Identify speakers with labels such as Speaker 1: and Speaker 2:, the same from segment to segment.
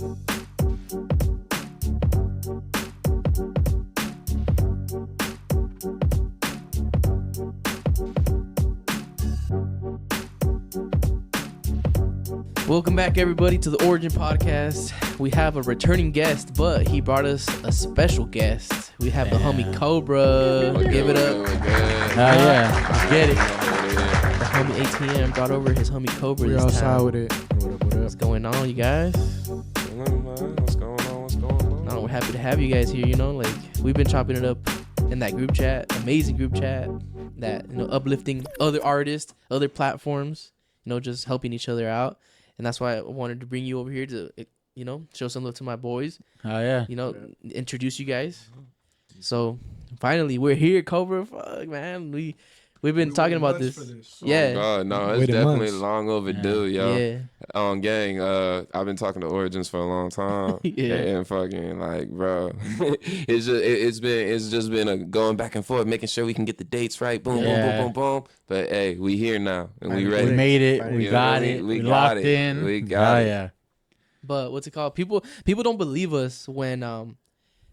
Speaker 1: Welcome back, everybody, to the Origin Podcast. We have a returning guest, but he brought us a special guest. We have the homie Kobra. Give it up.
Speaker 2: Yeah, let's get it.
Speaker 1: The homie ATM brought over his homie Kobra.
Speaker 2: We're
Speaker 1: this
Speaker 2: outside
Speaker 1: time.
Speaker 2: with it.
Speaker 1: What's going on, you guys?
Speaker 3: What's going on?
Speaker 1: No, we're happy to have you guys here. You know, like we've been chopping it up in that group chat, amazing group chat, that uplifting other artists, other platforms. Just helping each other out. And that's why I wanted to bring you over here to, show some love to my boys.
Speaker 2: Oh, yeah.
Speaker 1: Introduce you guys. So, finally, we're here, Cobra. Fuck, man. We've been talking about this. Yeah.
Speaker 3: Oh, God, no, it's definitely long overdue, yo.
Speaker 1: Yeah.
Speaker 3: Gang, I've been talking to Origins for a long time.
Speaker 1: Yeah.
Speaker 3: And fucking, like, bro, it's just been a going back and forth, making sure we can get the dates right. Boom, boom, boom, boom, boom. But, hey, we here now, and we ready.
Speaker 2: We made it. We got it. We locked in.
Speaker 3: We got it.
Speaker 2: Yeah.
Speaker 1: But what's it called? People don't believe us when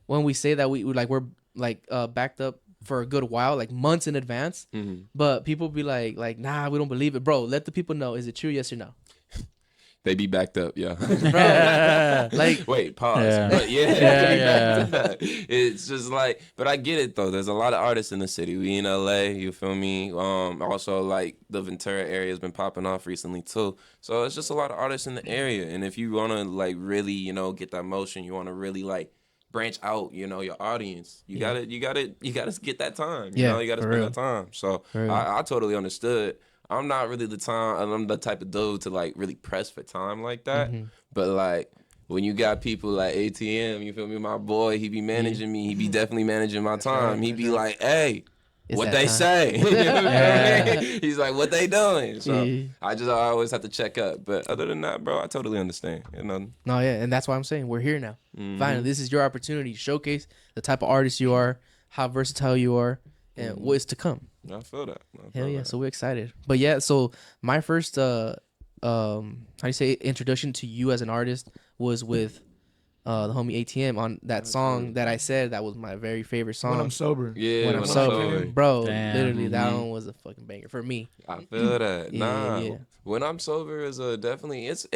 Speaker 1: we say that we're backed up for a good while, like months in advance.
Speaker 3: Mm-hmm.
Speaker 1: But people be like, nah, we don't believe it, bro. Let the people know. Is it true? Yes or no?
Speaker 3: They be backed up, yeah.
Speaker 1: Bro, like,
Speaker 3: wait, pause.
Speaker 2: Yeah.
Speaker 3: But
Speaker 2: Yeah.
Speaker 3: It's just like, but I get it though. There's a lot of artists in the city. We in LA, you feel me? Also like the Ventura area has been popping off recently too. So it's just a lot of artists in the area. And if you wanna like really, get that motion, you wanna really like branch out, your audience. You gotta get that time. You gotta spend that time. So I totally understood. I'm not really I'm the type of dude to like really press for time like that. Mm-hmm. But like when you got people like ATM, you feel me, my boy, he be managing me. He be definitely managing my time. He be like, hey, what they say? He's like, what they doing? So I always have to check up. But other than that, bro, I totally understand.
Speaker 1: No, yeah, and that's why I'm saying we're here now. Mm-hmm. Finally, this is your opportunity to showcase the type of artist you are, how versatile you are, and what is to come.
Speaker 3: I feel that.
Speaker 1: Hell yeah, so we're excited. But yeah, so my first how do you say introduction to you as an artist was with the homie ATM on that song that I said that was my very favorite song.
Speaker 2: When I'm sober.
Speaker 3: Yeah,
Speaker 1: when I'm sober. Bro,
Speaker 2: damn.
Speaker 1: literally that one was a fucking banger for me.
Speaker 3: I feel that.
Speaker 1: Yeah.
Speaker 3: When I'm sober is definitely it's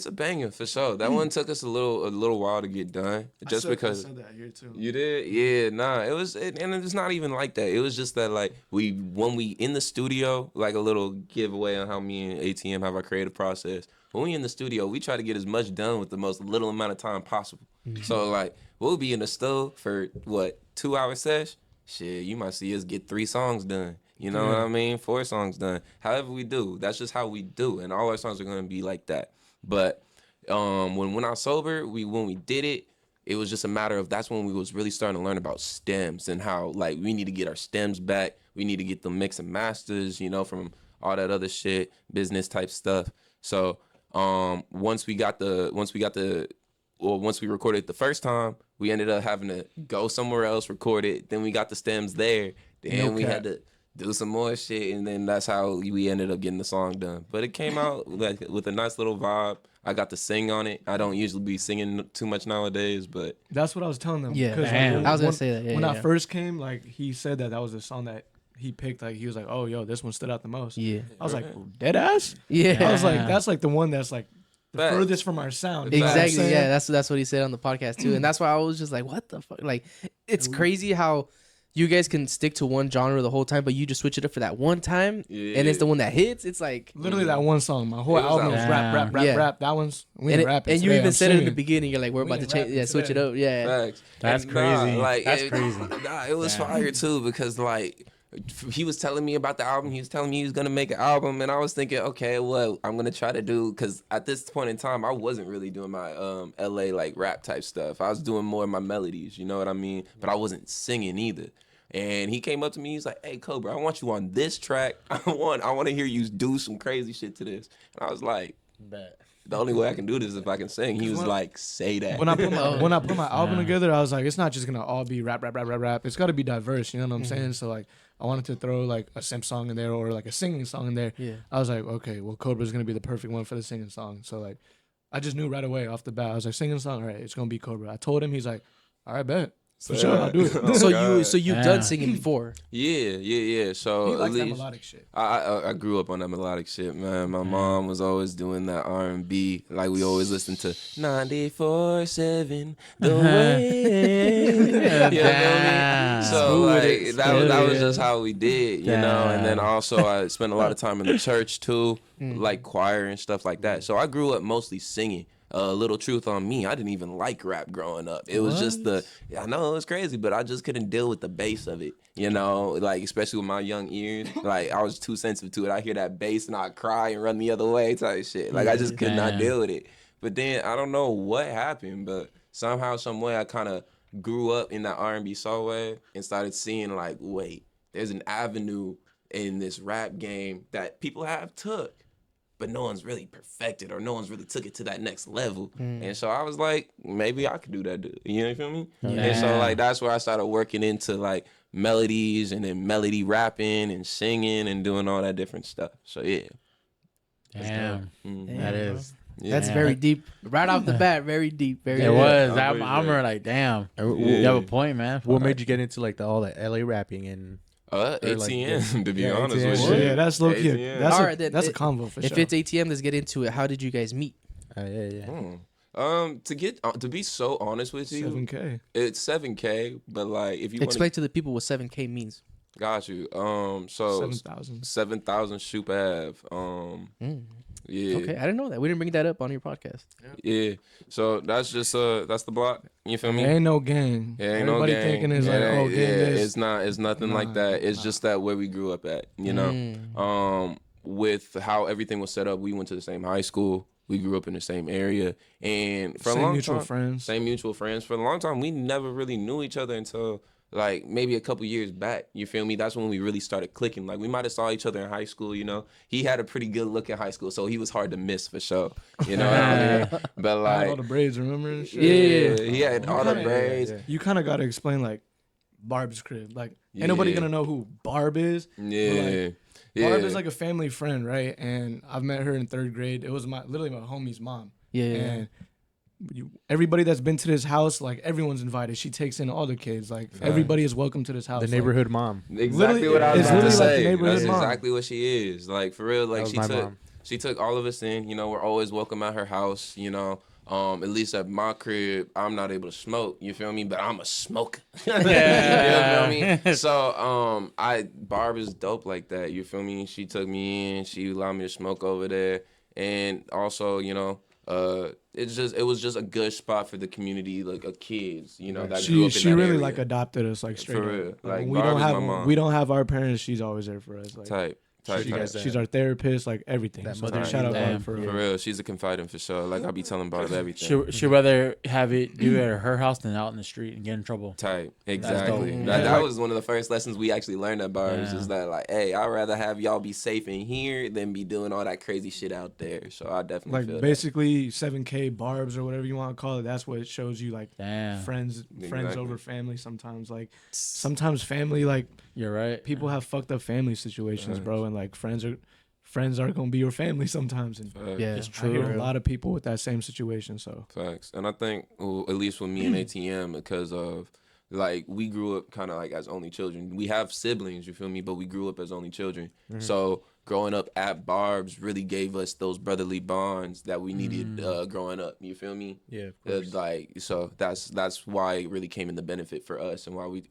Speaker 3: a banger for sure. That one took us a little while to get done, just because. I said that here too. You did? Yeah, nah. It was, and it's not even like that. It was just that like when we in the studio, like a little giveaway on how me and ATM have our creative process. When we in the studio, we try to get as much done with the most little amount of time possible. Mm-hmm. So like we'll be in the stove for 2-hour sesh. Shit, you might see us get 3 songs done. You know what I mean? 4 songs done. However we do, that's just how we do, and all our songs are gonna be like that. But when I'm sober, when we did it, it was just a matter of that's when we was really starting to learn about stems and how like we need to get our stems back. We need to get the mix and masters, from all that other shit, business type stuff. So once we recorded it the first time, we ended up having to go somewhere else, record it. Then we got the stems there. Then we had to do some more shit, and then that's how we ended up getting the song done. But it came out like with a nice little vibe. I got to sing on it. I don't usually be singing too much nowadays, but
Speaker 2: that's what I was telling them.
Speaker 1: Yeah,
Speaker 2: I
Speaker 1: was gonna say that.
Speaker 2: When I first came, like he said that was the song that he picked. Like he was like, "Oh, yo, this one stood out the most."
Speaker 1: Yeah,
Speaker 2: I was like, "Dead ass."
Speaker 1: Yeah,
Speaker 2: I was like, "That's like the one that's like the furthest from our sound."
Speaker 1: Exactly. Yeah, that's what he said on the podcast too, and that's why I was just like, "What the fuck?" Like, it's crazy how you guys can stick to one genre the whole time, but you just switch it up for that one time, and it's the one that hits. It's like
Speaker 2: literally that one song. My whole album was rap. That one's rapping.
Speaker 1: And you even said it in the beginning. You're like, we're about to change, switch it up. Yeah,
Speaker 3: facts.
Speaker 2: That's crazy.
Speaker 3: That's crazy. It was fire too because like he was telling me about the album. He was telling me he was gonna make an album, and I was thinking, okay, what I'm gonna try to do, because at this point in time, I wasn't really doing my LA like rap type stuff. I was doing more of my melodies, you know what I mean? But I wasn't singing either. And he came up to me, he's like, hey, Cobra, I want you on this track. I want to hear you do some crazy shit to this. And I was like, the only way I can do this is if I can sing. He was like, say that.
Speaker 2: When I put my album together, I was like, it's not just gonna all be rap. It's got to be diverse. You know what I'm saying? So like, I wanted to throw like a simp song in there or like a singing song in there.
Speaker 1: Yeah.
Speaker 2: I was like, okay, well, Cobra's gonna be the perfect one for the singing song. So like, I just knew right away off the bat. I was like, singing a song, all right, it's gonna be Kobra. I told him, he's like, all right, bet. For sure, I'll do it.
Speaker 1: So you've done singing before?
Speaker 3: Yeah. So
Speaker 2: he likes that melodic shit.
Speaker 3: I grew up on that melodic shit, man. My mom was always doing that R&B. Like we always listened to 94.7 The Way. You know what I mean? So like that was just how we did, you know. And then also I spent a lot of time in the church too, like choir and stuff like that. So I grew up mostly singing. Little truth on me, I didn't even like rap growing up. It was just I know it was crazy, but I just couldn't deal with the bass of it, you know, like especially with my young ears. Like I was too sensitive to it. I hear that bass and I cry and run the other way type shit. Like I just could not deal with it. But then I don't know what happened, but somehow, some way, I kind of grew up in that R&B soul wave and started seeing like, wait, there's an avenue in this rap game that people have took, but no one's really perfected or no one's really took it to that next level. And so I was like, maybe I could do that, dude. You know what I mean? And so like that's where I started working into like melodies and then melody rapping and singing and doing all that different stuff. So yeah.
Speaker 4: Damn. That is.
Speaker 1: Yeah. That's very deep. Right off the bat, very deep. Very
Speaker 4: it
Speaker 1: deep.
Speaker 4: was. I remember like, damn. You have a point, man.
Speaker 5: What made you get into like all that LA rapping and
Speaker 3: ATM, to be honest
Speaker 5: ATM.
Speaker 3: with you.
Speaker 2: Yeah, that's low key. That's a convo for sure.
Speaker 1: If it's ATM, let's get into it. How did you guys meet?
Speaker 3: To be so honest with you,
Speaker 2: 7K.
Speaker 3: It's 7K, but like if you
Speaker 1: explain to the people what 7K means.
Speaker 3: Got you. So 7,000 Shoop Ave. Yeah.
Speaker 1: Okay, I didn't know that. We didn't bring that up on your podcast.
Speaker 3: Yeah. So that's just that's the block. You feel me?
Speaker 2: There ain't no gang.
Speaker 3: Yeah, ain't
Speaker 2: Everybody
Speaker 3: no gang.
Speaker 2: thinking it's like, oh, gang
Speaker 3: it's not. It's nothing like that. It's just that where we grew up at. You know. With how everything was set up, we went to the same high school. We grew up in the same area, and for a long time, same mutual friends. For a long time, we never really knew each other until like maybe a couple years back. You feel me? That's when we really started clicking. Like we might have saw each other in high school. You know, he had a pretty good look in high school, so he was hard to miss for sure. You know what I mean? But like
Speaker 2: all the braids, remember?
Speaker 3: Yeah, he had all the braids.
Speaker 2: You kind of got to explain like Barb's crib. Like ain't nobody gonna know who Barb is.
Speaker 3: Yeah.
Speaker 2: Barb is like a family friend, right? And I've met her in 3rd grade. It was literally my homie's mom.
Speaker 1: Yeah.
Speaker 2: And everybody that's been to this house, like everyone's invited. She takes in all the kids. Like everybody is welcome to this house.
Speaker 5: The neighborhood mom.
Speaker 3: Exactly what I was about to say.
Speaker 2: Like
Speaker 3: That's
Speaker 2: mom.
Speaker 3: exactly what she is. Like for real. Like she took all of us in. You know, we're always welcome at her house. You know. At least at my crib, I'm not able to smoke. You feel me? But I'm a smoker.
Speaker 4: Yeah.
Speaker 3: You feel me? So, Barb is dope like that. You feel me? She took me in. She allowed me to smoke over there, and also, you know, it was just a good spot for the community, like kids. You know, that grew up in
Speaker 2: she
Speaker 3: that
Speaker 2: really
Speaker 3: area.
Speaker 2: like adopted us, like straight
Speaker 3: For real.
Speaker 2: up.
Speaker 3: Like
Speaker 2: we don't have our parents. She's always there for us. Like,
Speaker 3: type.
Speaker 2: She's our therapist, like everything.
Speaker 5: That
Speaker 2: So
Speaker 5: mother
Speaker 2: shout out
Speaker 4: damn.
Speaker 2: for real.
Speaker 3: For real, she's a confidant for sure. Like I be telling Barb everything.
Speaker 4: She'd rather have it do it at her house than out in the street and get in trouble.
Speaker 3: Type. Exactly.
Speaker 4: dope.
Speaker 3: That was one of the first lessons we actually learned at Barb's
Speaker 4: Yeah.
Speaker 3: is that like, hey, I'd rather have y'all be safe in here than be doing all that crazy shit out there. So I definitely feel
Speaker 2: Like
Speaker 3: that.
Speaker 2: basically 7K Barbs or whatever you want to call it. That's what it shows you, like
Speaker 4: Damn.
Speaker 2: friends
Speaker 3: Exactly.
Speaker 2: over family. Sometimes family, like
Speaker 4: You're right.
Speaker 2: people have fucked up family situations, bro, and like friends are gonna be your family sometimes. And
Speaker 1: Yeah,
Speaker 4: It's
Speaker 2: I hear
Speaker 4: true.
Speaker 2: a lot of people with that same situation. So
Speaker 3: Facts. And I think, well, at least with me and ATM, because of like we grew up kind of like as only children. We have siblings, you feel me? But we grew up as only children. So growing up at Barb's really gave us those brotherly bonds that we needed growing up. You feel me?
Speaker 5: Yeah, of course.
Speaker 3: Like so that's why it really came in the benefit for us and why we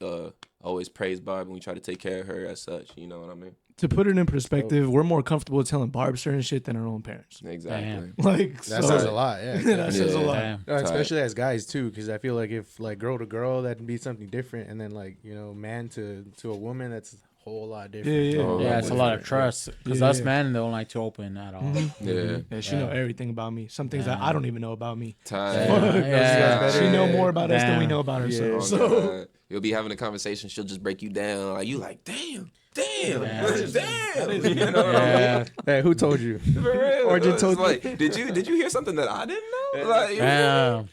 Speaker 3: always praise Barb and we try to take care of her as such. You know what I mean?
Speaker 2: to put it in perspective, we're more comfortable telling Barb certain shit than our own parents.
Speaker 3: Exactly.
Speaker 2: Like
Speaker 5: That
Speaker 2: so,
Speaker 5: says a lot. Yeah.
Speaker 2: that says a lot.
Speaker 4: Damn.
Speaker 5: Especially as guys too, because I feel like if like girl to girl, that'd be something different, and then like man to a woman, that's a whole lot different.
Speaker 2: Yeah.
Speaker 3: Oh,
Speaker 4: Yeah, it's a lot of trust. Because us men don't like to open at all.
Speaker 3: Yeah.
Speaker 2: Yeah, she know everything about me. Some things that I don't even know about me.
Speaker 3: Tight.
Speaker 4: Yeah.
Speaker 2: She know more about us than we
Speaker 4: Damn.
Speaker 2: know about
Speaker 3: Oh,
Speaker 2: ourselves. So
Speaker 3: God. You'll be having a conversation, she'll just break you down. Like you like, damn. You know what I mean?
Speaker 5: Hey, who told you?
Speaker 3: For real.
Speaker 5: Origin
Speaker 3: It's
Speaker 5: told you.
Speaker 3: like, did you hear something that I didn't know? Like,
Speaker 4: Damn.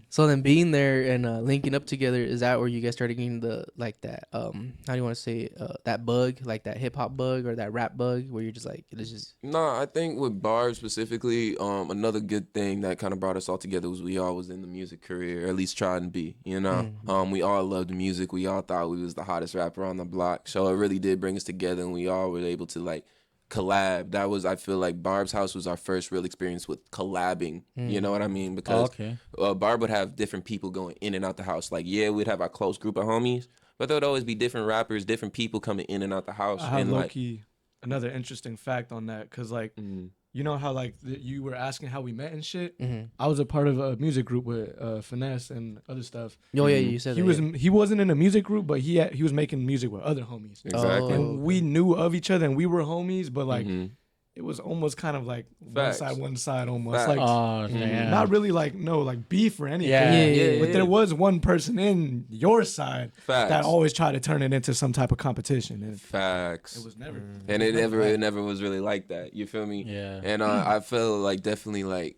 Speaker 1: So then being there and linking up together, is that where you guys started getting the like that how do you want to say that bug, like that hip hop bug or that rap bug, where you're just like it's just
Speaker 3: No, I think with Barb specifically, another good thing that kind of brought us all together was we all was in the music career, or at least tried to be, you know. We all loved music. We all thought we was the hottest rapper on the block. So it really did bring us together, and we all were able to like collab. That was, I feel like Barb's house was our first real experience with collabing. You know what I mean? Because Barb would have different people going in and out the house. Like, yeah, we'd have our close group of homies, but there would always be different rappers, different people coming in and out the house.
Speaker 2: I have
Speaker 3: and
Speaker 2: low-key another interesting fact on that, because like you know how like you were asking how we met and shit. I was a part of a music group with Finesse and other stuff.
Speaker 1: oh yeah, you said
Speaker 2: He wasn't in a music group, but he was making music with other homies.
Speaker 3: Exactly.
Speaker 2: And we knew of each other and we were homies, but like it was almost kind of like
Speaker 3: Facts.
Speaker 2: one side almost.
Speaker 3: Facts.
Speaker 2: Like not really like like beef or anything.
Speaker 1: Yeah.
Speaker 2: But there was one person in your side
Speaker 3: Facts.
Speaker 2: that always tried to turn it into some type of competition. And
Speaker 3: Facts.
Speaker 2: it was never.
Speaker 3: And it never was really like that. You feel me?
Speaker 4: Yeah.
Speaker 3: And I feel like definitely like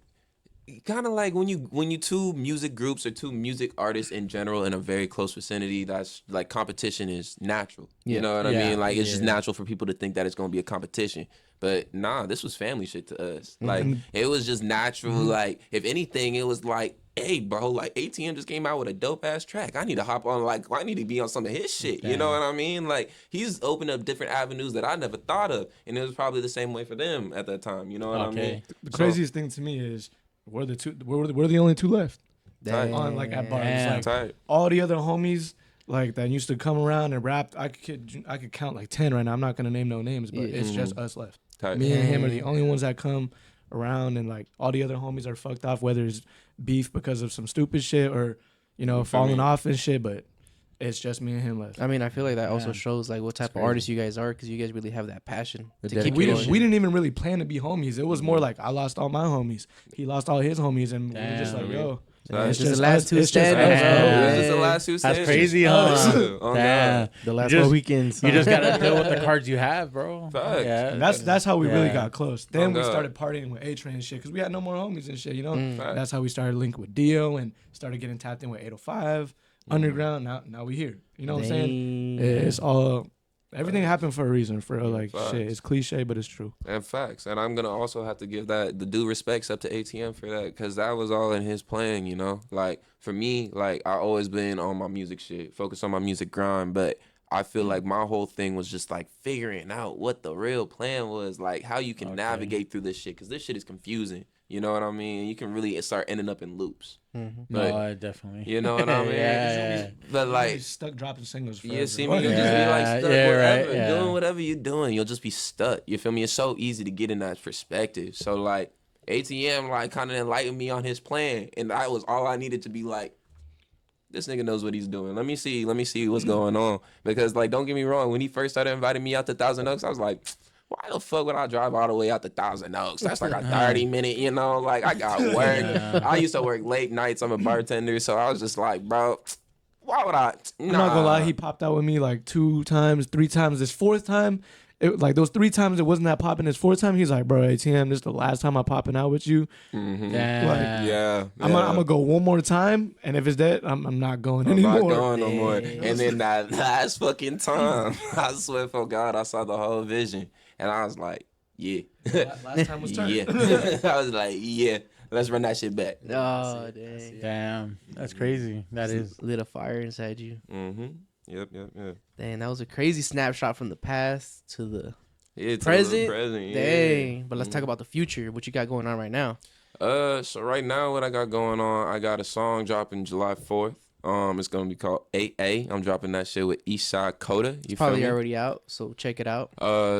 Speaker 3: kind of like when you two music groups or two music artists in general in a very close vicinity, that's like competition is natural. You know what I mean? Like it's just natural for people to think that it's gonna be a competition. But nah, this was family shit to us. Like it was just natural. Like if anything, it was like, hey, bro, like ATM just came out with a dope ass track. I need to hop on. Like I need to be on some of his shit. You know what I mean? Like he's opened up different avenues that I never thought of, and it was probably the same way for them at that time. You know what I mean?
Speaker 2: The craziest thing to me is we're the only two left.
Speaker 3: Tight.
Speaker 2: On like at bars. Like
Speaker 3: Tight.
Speaker 2: all the other homies like that used to come around and rap. I could count like 10 right now. I'm not gonna name no names, but it's just us left.
Speaker 3: Tight.
Speaker 2: Me and him are the only ones that come around, and like all the other homies are fucked off, whether it's beef because of some stupid shit or falling off and shit. But it's just me and him left.
Speaker 1: I mean, I feel like that also shows like what type of artists you guys are, because you guys really have that passion to keep
Speaker 2: We
Speaker 1: going.
Speaker 2: didn't even really plan to be homies. It was more like I lost all my homies, he lost all his homies, and we were just like, yo.
Speaker 1: It's just the last two
Speaker 2: it's just
Speaker 1: standing.
Speaker 2: us, bro.
Speaker 3: It's just the last two
Speaker 4: That's
Speaker 3: stages.
Speaker 4: crazy, huh?
Speaker 3: Oh,
Speaker 4: Damn.
Speaker 5: The last
Speaker 4: You just-
Speaker 5: weekends.
Speaker 4: You just gotta deal with the cards you have, bro.
Speaker 3: Facts.
Speaker 4: Yeah,
Speaker 2: And that's how we really
Speaker 4: Yeah.
Speaker 2: got close. Then we
Speaker 3: God.
Speaker 2: started partying with A-Train and shit, because we had no more homies and shit, you know?
Speaker 3: Facts.
Speaker 2: That's how we started linking with Dio and started getting tapped in with 805, Underground. Now we here. You know what I'm saying? It's all... Everything happened for a reason, for like
Speaker 3: Facts.
Speaker 2: shit. It's cliche, but it's true.
Speaker 3: And facts. And I'm going to also have to give that the due respects up to ATM for that, because that was all in his plan, you know? Like, for me, like, I always been on my music shit, focused on my music grind, but I feel like my whole thing was just, like, figuring out what the real plan was, like, how you can navigate through this shit, because this shit is confusing. You know what I mean? You can really start ending up in loops.
Speaker 4: No, definitely.
Speaker 3: You know what I mean?
Speaker 4: Yeah.
Speaker 3: But, like...
Speaker 2: He's stuck dropping singles forever.
Speaker 3: You see me, you'll just be like stuck
Speaker 4: right,
Speaker 3: doing whatever you're doing. You'll just be stuck. You feel me? It's so easy to get in that perspective. So like ATM like kind of enlightened me on his plan, and that was all I needed to be like, this nigga knows what he's doing. Let me see what's going on. Because like, don't get me wrong, when he first started inviting me out to Thousand Oaks, I was like, why the fuck would I drive all the way out to Thousand Oaks? That's like a 30-minute, you know, like I got work. I used to work late nights. I'm a bartender. So I was just like, bro, why would I? Nah.
Speaker 2: I'm not gonna lie, he popped out with me like 2 times, 3 times. This 4th time, like those 3 times it wasn't that popping. This 4th time, he's like, bro, ATM, this is the last time I'm popping out with you.
Speaker 3: Mm-hmm.
Speaker 4: Yeah.
Speaker 2: I'm gonna go one more time, and if it's that, I'm not going anymore.
Speaker 3: I'm not going no more. And then that last fucking time, I swear for God, I saw the whole vision. And I was like, yeah.
Speaker 2: Last time was turned.
Speaker 3: Yeah. I was like, yeah, let's run that shit back.
Speaker 1: Oh, dang.
Speaker 4: Damn. That's crazy. That is.
Speaker 1: Lit a fire inside you.
Speaker 3: Mm-hmm. Yep.
Speaker 1: Dang, that was a crazy snapshot from the past to the
Speaker 3: Yeah, to
Speaker 1: present.
Speaker 3: the present, yeah.
Speaker 1: Dang. But let's talk about the future. What you got going on right now?
Speaker 3: So right now what I got going on, I got a song dropping July 4th. It's gonna be called 8A. I'm dropping that shit with Eastside Coda. You
Speaker 1: Probably
Speaker 3: feel me?
Speaker 1: already out, so check it out.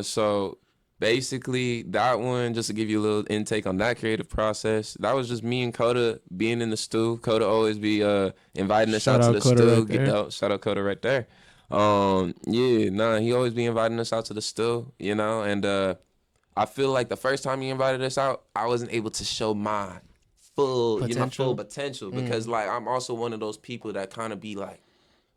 Speaker 3: So basically that one, just to give you a little intake on that creative process, that was just me and Coda being in the stew. Coda always be inviting us out to the stew. Shout out Coda right there. He always be inviting us out to the stew, you know, and I feel like the first time he invited us out, I wasn't able to show my full potential because like I'm also one of those people that kind of be like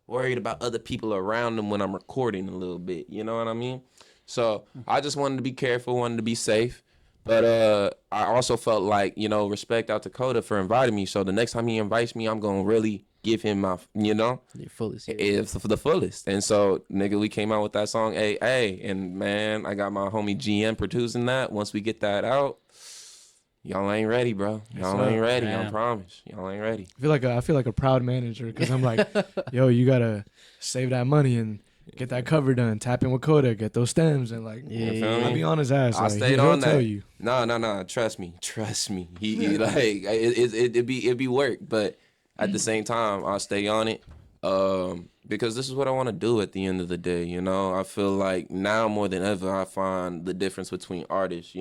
Speaker 3: worried about other people around them when I'm recording a little bit, you know what I mean? So I just wanted to be careful, wanted to be safe, But I also felt like, respect out to Coda for inviting me. So the next time he invites me, I'm gonna really give him my,
Speaker 1: Your fullest.
Speaker 3: it's for the fullest. And so, nigga, we came out with that song, A. And man, I got my homie GM producing that. Once we get that out, y'all ain't ready, bro. Y'all ain't ready. I promise. Y'all ain't ready.
Speaker 2: I feel like a proud manager because I'm like, yo, you gotta save that money and get that cover done. Tap in with Coda, get those stems, and like, I'll be on his ass.
Speaker 3: I
Speaker 2: like,
Speaker 3: stayed on that.
Speaker 2: Tell you.
Speaker 3: No. Trust me. He like it'd be work, but at the same time, I'll stay on it. Because this is what I want to do at the end of the day. I feel like now more than ever, I find the difference between artists.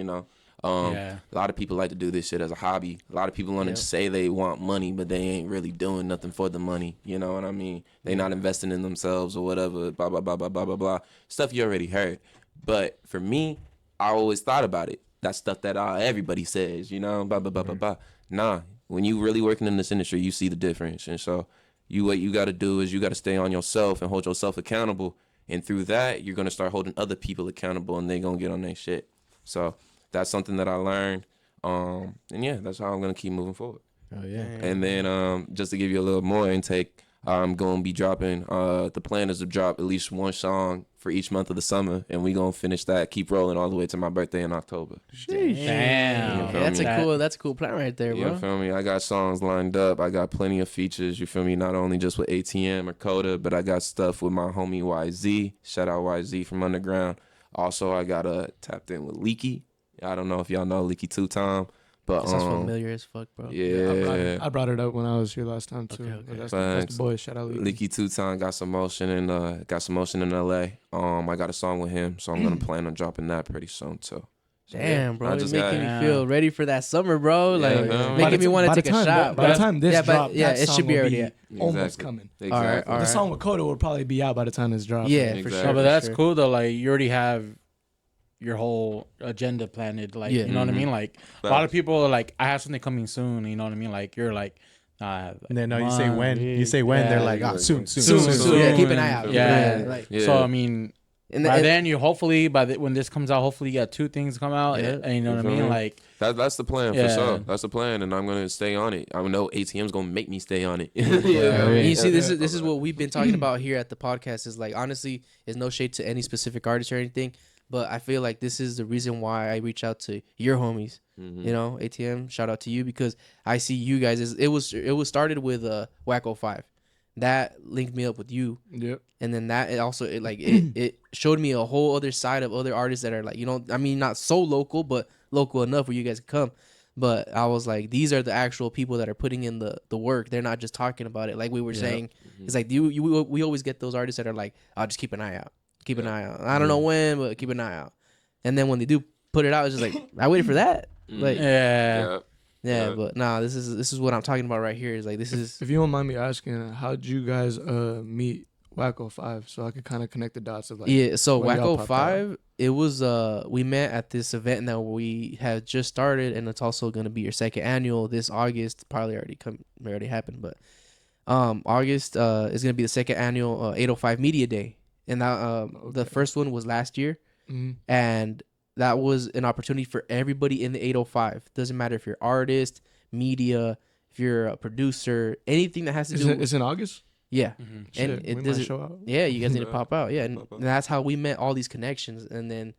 Speaker 3: A lot of people like to do this shit as a hobby. A lot of people want to say they want money, but they ain't really doing nothing for the money. You know what I mean? They not investing in themselves or whatever, blah, blah, blah, blah, blah, blah, blah. Stuff you already heard. But for me, I always thought about it. That stuff that everybody says, blah, blah, blah, blah, blah. Nah, when you really working in this industry, you see the difference. And so what you got to do is you got to stay on yourself and hold yourself accountable. And through that, you're going to start holding other people accountable, and they're going to get on their shit. So that's something that I learned. And yeah, that's how I'm going to keep moving forward.
Speaker 5: Oh, yeah.
Speaker 3: And then just to give you a little more intake, I'm going to be dropping, the plan is to drop at least one song for each month of the summer, and we going to finish that, keep rolling all the way to my birthday in October.
Speaker 4: Damn.
Speaker 1: That's a cool plan right there, bro.
Speaker 3: You feel me? I got songs lined up. I got plenty of features, you feel me? Not only just with ATM or Coda, but I got stuff with my homie YZ. Shout out YZ from Underground. Also, I got tapped in with Leaky. I don't know if y'all know Leaky Two Time, but
Speaker 1: sounds familiar as fuck, bro.
Speaker 3: Yeah,
Speaker 2: I brought it up when I was here last time too.
Speaker 1: Okay.
Speaker 2: That's the boy. Shout out
Speaker 3: Leaky Two Time got some motion in LA. I got a song with him, so I'm gonna plan on dropping that pretty soon too.
Speaker 1: Damn, bro, you're making me feel ready for that summer, bro. Making me want to take a shot.
Speaker 2: By the time this drops,
Speaker 1: it should be already
Speaker 2: almost coming.
Speaker 3: Exactly.
Speaker 1: All right.
Speaker 2: The song with Coda will probably be out by the time this drops.
Speaker 1: Yeah, for sure.
Speaker 4: No, but that's cool though. Like you already have your whole agenda planned. Like you know what I mean. Like a lot of people are like, I have something coming soon. You know what I mean. Like you're like.
Speaker 5: And then you say when. You say when. They're like, soon.
Speaker 1: Yeah, keep an eye out.
Speaker 4: So I mean. And then you hopefully when this comes out, hopefully you got two things come out. And you know what I mean? Like
Speaker 3: that's the plan for sure. That's the plan, and I'm gonna stay on it. I know ATM's gonna make me stay on it.
Speaker 1: You see, this is what we've been talking about here at the podcast. Is like honestly, is no shade to any specific artist or anything, but I feel like this is the reason why I reach out to your homies. ATM, shout out to you because I see you guys. It was started with Wacko 5. That linked me up with you.
Speaker 2: Yep.
Speaker 1: And then that it showed me a whole other side of other artists that are like, not so local, but local enough where you guys can come. But I was like, these are the actual people that are putting in the work. They're not just talking about it. Like we were saying, it's like we always get those artists that are like, I'll just keep an eye out. Keep an eye out. I don't know when, but keep an eye out. And then when they do put it out, it's just like, I waited for that. Like, but nah, this is what I'm talking about right here. Is like this is.
Speaker 2: If you don't mind me asking, how'd you guys meet Wacko 5? So I could kind of connect the dots of like.
Speaker 1: Yeah, so Wacko 5, it was we met at this event that we had just started, and it's also gonna be your second annual this August. Probably already happened, but August is gonna be the second annual 805 Media Day, and that the first one was last year, and that was an opportunity for everybody in the 805. Doesn't matter if you're artist, media, if you're a producer, anything that has to do.
Speaker 2: It's in August.
Speaker 1: Yeah,
Speaker 2: and it doesn't show out.
Speaker 1: Yeah, you guys need to pop out. Yeah, and that's how we met all these connections, and then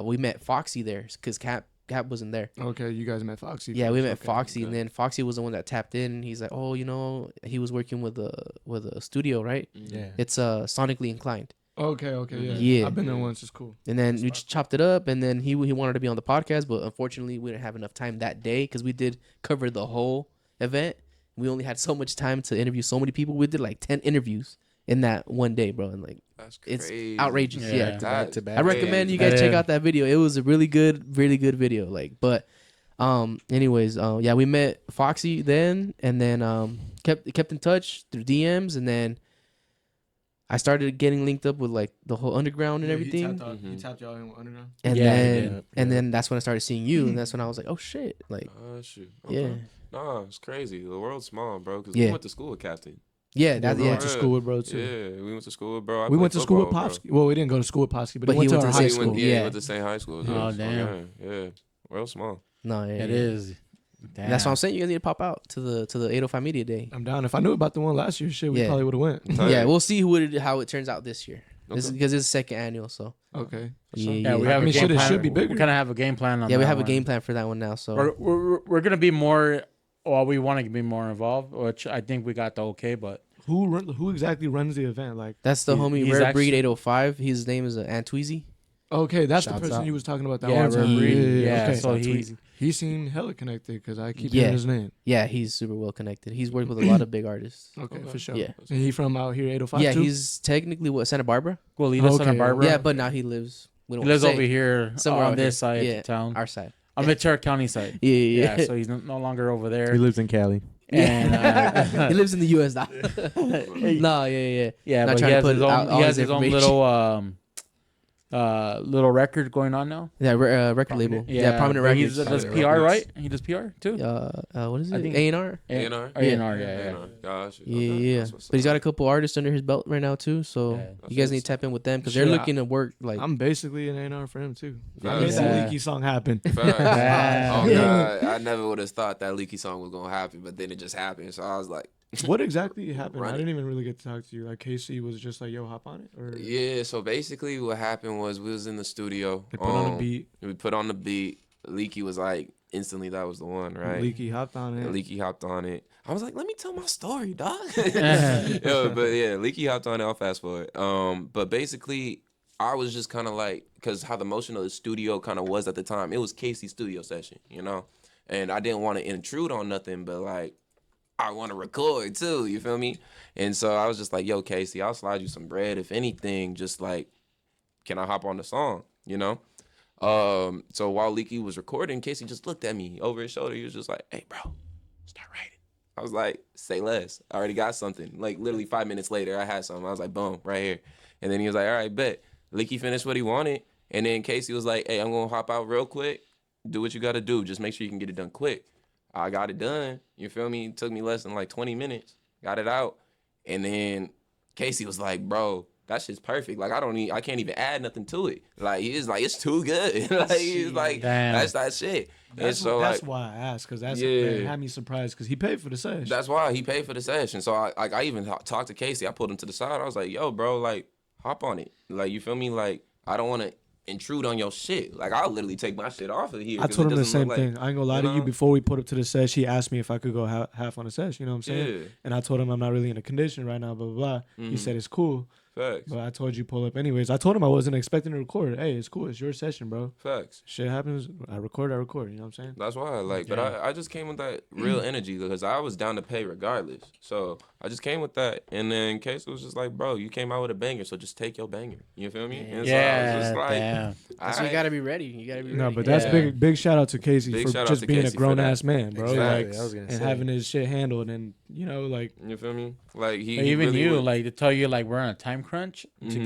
Speaker 1: we met Foxy there because Cap wasn't there.
Speaker 2: Okay, you guys met Foxy.
Speaker 1: Yeah, we met Foxy, and then Foxy was the one that tapped in. And he's like, oh, he was working with a studio, right?
Speaker 5: Yeah,
Speaker 1: it's sonically inclined.
Speaker 2: Okay, yeah. I've been there once. It's cool.
Speaker 1: And then we just chopped it up, and then he wanted to be on the podcast, but unfortunately we didn't have enough time that day because we did cover the whole event. We only had so much time to interview so many people. We did like 10 interviews in that one day, bro, and like it's outrageous. Yeah, I recommend you guys check out that video. It was a really good video. Like, but anyways, we met Foxy then, and then kept in touch through DMs, and then I started getting linked up with like the whole underground and everything.
Speaker 2: He tapped y'all in underground.
Speaker 1: And then that's when I started seeing you, and that's when I was like, oh shit, like,
Speaker 3: shit.
Speaker 1: Okay.
Speaker 3: Yeah. Nah, it's crazy. The world's small, bro. Because we went to school with Captain.
Speaker 1: Yeah,
Speaker 2: we went to school with bro too.
Speaker 3: Yeah, we went to school with bro.
Speaker 2: We went to school with Popsky. Well, we didn't go to school with Popsky, but he went to our high school.
Speaker 3: He went to the same high school.
Speaker 1: Oh damn.
Speaker 3: Yeah. World small.
Speaker 1: No, yeah,
Speaker 4: It
Speaker 1: yeah.
Speaker 4: is. Damn.
Speaker 1: That's what I'm saying. You guys need to pop out to the 805 Media Day.
Speaker 2: I'm down. If I knew about the one last year, shit, we
Speaker 1: Yeah.
Speaker 2: probably would have went.
Speaker 1: Yeah, we'll see how it turns out this year.
Speaker 3: Okay.
Speaker 1: Because it's second annual, so
Speaker 2: Okay.
Speaker 1: yeah,
Speaker 4: we
Speaker 1: yeah.
Speaker 4: have
Speaker 2: I mean,
Speaker 4: a game
Speaker 2: shit, it
Speaker 4: plan.
Speaker 2: should be bigger.
Speaker 4: We kind of have a game plan on
Speaker 1: Yeah, we
Speaker 4: that
Speaker 1: have a
Speaker 4: one.
Speaker 1: game plan for that one now. So
Speaker 4: We're gonna be more. Well, we want to be more involved, which I think we got the okay. But
Speaker 2: Who exactly runs the event? Like,
Speaker 1: that's the homie
Speaker 4: he's
Speaker 1: Rare Breed
Speaker 4: actually-
Speaker 1: 805. His name is Antweezy.
Speaker 2: okay, that's the
Speaker 5: Shouts
Speaker 2: person
Speaker 5: out.
Speaker 2: you was talking about that
Speaker 4: Yeah,
Speaker 2: one time.
Speaker 4: Rare Breed. Yeah,
Speaker 2: okay.
Speaker 4: so
Speaker 2: he seemed hella connected because I keep
Speaker 1: Yeah.
Speaker 2: hearing his name.
Speaker 1: Yeah, he's super well connected. He's worked with a lot of big artists.
Speaker 2: Okay,
Speaker 3: Okay.
Speaker 2: for sure.
Speaker 1: Yeah.
Speaker 2: And he from out here, 805
Speaker 1: Yeah,
Speaker 2: too?
Speaker 1: he's technically Santa Barbara.
Speaker 4: Goleta, Santa
Speaker 2: Okay.
Speaker 4: Barbara.
Speaker 1: Yeah, but now he lives. We
Speaker 4: he
Speaker 1: don't
Speaker 4: lives
Speaker 1: say,
Speaker 4: over here
Speaker 1: somewhere
Speaker 4: on
Speaker 1: out
Speaker 4: this
Speaker 1: here.
Speaker 4: side
Speaker 1: Yeah,
Speaker 4: of town.
Speaker 1: our side.
Speaker 4: I'm Ventura County side.
Speaker 1: Yeah, yeah.
Speaker 4: Yeah, so he's no longer over there.
Speaker 5: He lives in Cali.
Speaker 4: And
Speaker 1: He lives in the U.S. now. No, yeah.
Speaker 4: yeah,
Speaker 1: Not
Speaker 4: but
Speaker 1: trying
Speaker 4: he
Speaker 1: to
Speaker 4: has
Speaker 1: put
Speaker 4: his
Speaker 1: out
Speaker 4: own.
Speaker 1: all
Speaker 4: He has
Speaker 1: his
Speaker 4: his own
Speaker 1: information.
Speaker 4: little record going on now.
Speaker 1: Yeah, record label. Yeah, Prominent
Speaker 4: but
Speaker 1: Records.
Speaker 4: He does
Speaker 3: Prominent
Speaker 4: PR,
Speaker 3: Records.
Speaker 4: right? He does PR too.
Speaker 1: What is
Speaker 4: I
Speaker 1: it?
Speaker 4: think-
Speaker 1: A&R.
Speaker 3: A&R?
Speaker 4: A&R, yeah.
Speaker 3: Gotcha.
Speaker 1: Yeah,
Speaker 3: Okay,
Speaker 1: yeah.
Speaker 3: that's what's
Speaker 1: But he's
Speaker 3: up.
Speaker 1: got a couple artists under his belt right now too. So
Speaker 4: Yeah.
Speaker 1: you guys need to tap in with them because they're
Speaker 2: Shit,
Speaker 1: looking to work like.
Speaker 2: I'm basically an A&R for him too. I
Speaker 3: Facts.
Speaker 2: made that
Speaker 4: Yeah.
Speaker 2: leaky song happen.
Speaker 3: Facts.
Speaker 4: Yeah.
Speaker 3: Oh god, I never would have thought that leaky song was gonna happen, but then it just happened. So I was like,
Speaker 2: What exactly happened?
Speaker 3: Run
Speaker 2: I
Speaker 3: it.
Speaker 2: didn't even really get to talk to you. Like Casey was just like, "Yo, hop on it," or
Speaker 3: yeah. So basically, what happened was we was in the studio.
Speaker 2: they put on a beat.
Speaker 3: We put on the beat. Leaky was like instantly that was the one, right?
Speaker 2: Leaky hopped on it.
Speaker 3: And Leaky hopped on it. I was like, let me tell my story, dog. Yo, but yeah, Leaky hopped on it. I'll fast forward. But basically, I was just kind of like, because how the motion of the studio kind of was at the time, it was Casey's studio session, you know? And I didn't want to intrude on nothing, but like, I want to record too, you feel me? And so I was just like, yo, Casey, I'll slide you some bread. If anything, just like, can I hop on the song, you know? So while Leaky was recording, Casey just looked at me over his shoulder. He was just like, hey, bro, start writing. I was like, say less. I already got something. Like literally 5 minutes later, I had something. I was like, boom, right here. And then he was like, all right, bet. Leaky finished what he wanted. And then Casey was like, hey, I'm going to hop out real quick. Do what you got to do. Just make sure you can get it done quick. I got it done. You feel me? It took me less than like 20 minutes. Got it out. And then Casey was like, bro, that shit's perfect. Like, I can't even add nothing to it. Like, he's like, it's too good. Like, he's like,
Speaker 4: Damn.
Speaker 3: that's that shit.
Speaker 2: That's,
Speaker 3: and so,
Speaker 2: that's
Speaker 3: like,
Speaker 2: why I asked, because that
Speaker 3: Yeah.
Speaker 2: had me surprised, because he paid for the session.
Speaker 3: that's why he paid for the session. So, I even talked to Casey. I pulled him to the side. I was like, yo, bro, like, hop on it. Like, you feel me? Like, I don't want to intrude on your shit. Like, I'll literally take my shit off of here.
Speaker 2: I
Speaker 3: 'cause
Speaker 2: told
Speaker 3: it
Speaker 2: him the
Speaker 3: doesn't
Speaker 2: same
Speaker 3: look
Speaker 2: thing. I ain't gonna lie to you.
Speaker 3: know?
Speaker 2: Before we put up to the sesh, he asked me if I could go half on the sesh. You know what I'm saying?
Speaker 3: Yeah.
Speaker 2: And I told him I'm not really in a condition right now. Blah blah blah. He
Speaker 3: Mhm.
Speaker 2: said it's cool,
Speaker 3: Facts.
Speaker 2: but I told you pull up anyways. I told him I wasn't expecting to record. Hey, it's cool. It's your session, bro.
Speaker 3: Facts.
Speaker 2: Shit happens. I record. You know what I'm saying?
Speaker 3: That's why, like, but I just came with that real energy because I was down to pay regardless. So I just came with that, and then Casey was just like, "Bro, you came out with a banger, so just take your banger." You feel me? And so I was
Speaker 4: Yeah,
Speaker 3: just like,
Speaker 4: damn.
Speaker 1: So you
Speaker 3: "Alright."
Speaker 1: gotta be ready. You gotta be ready.
Speaker 2: No, but that's
Speaker 4: Yeah.
Speaker 2: big shout out to Casey
Speaker 3: Big
Speaker 2: for
Speaker 3: shout out
Speaker 2: just
Speaker 3: to
Speaker 2: being
Speaker 3: Casey
Speaker 2: a
Speaker 3: for
Speaker 2: grown
Speaker 3: that.
Speaker 2: ass man, bro.
Speaker 3: Exactly.
Speaker 2: Like,
Speaker 5: I was gonna
Speaker 2: and
Speaker 5: say.
Speaker 2: having his shit handled, and like
Speaker 3: You feel me? Like he
Speaker 4: But even
Speaker 3: really
Speaker 4: you,
Speaker 3: would
Speaker 4: like to tell you, like we're on a time crunch to
Speaker 3: Mhm.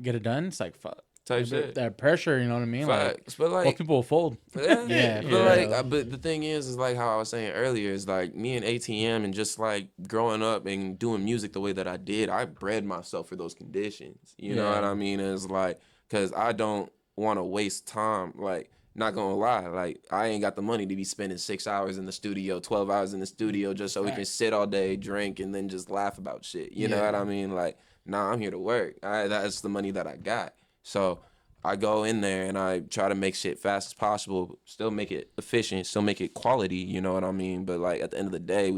Speaker 4: get it done. It's like fuck
Speaker 3: type shit.
Speaker 4: that pressure. You know what I mean?
Speaker 3: Facts, but
Speaker 4: Like,
Speaker 3: like,
Speaker 4: people will fold.
Speaker 3: yeah,
Speaker 4: Yeah,
Speaker 3: but
Speaker 4: yeah.
Speaker 3: like, but the thing is like how I was saying earlier is like me and ATM and just like growing up and doing music the way that I did, I bred myself for those conditions. You know
Speaker 4: Yeah.
Speaker 3: what I mean? It's like, cause I don't want to waste time. Like, not gonna lie, like I ain't got the money to be spending 6 hours in the studio, 12 hours in the studio just so we can sit all day, drink, and then just laugh about shit. You know what I mean? Like, nah, I'm here to work. That's the money that I got. So I go in there and I try to make shit fast as possible, still make it efficient, still make it quality, you know what I mean? But like at the end of the day,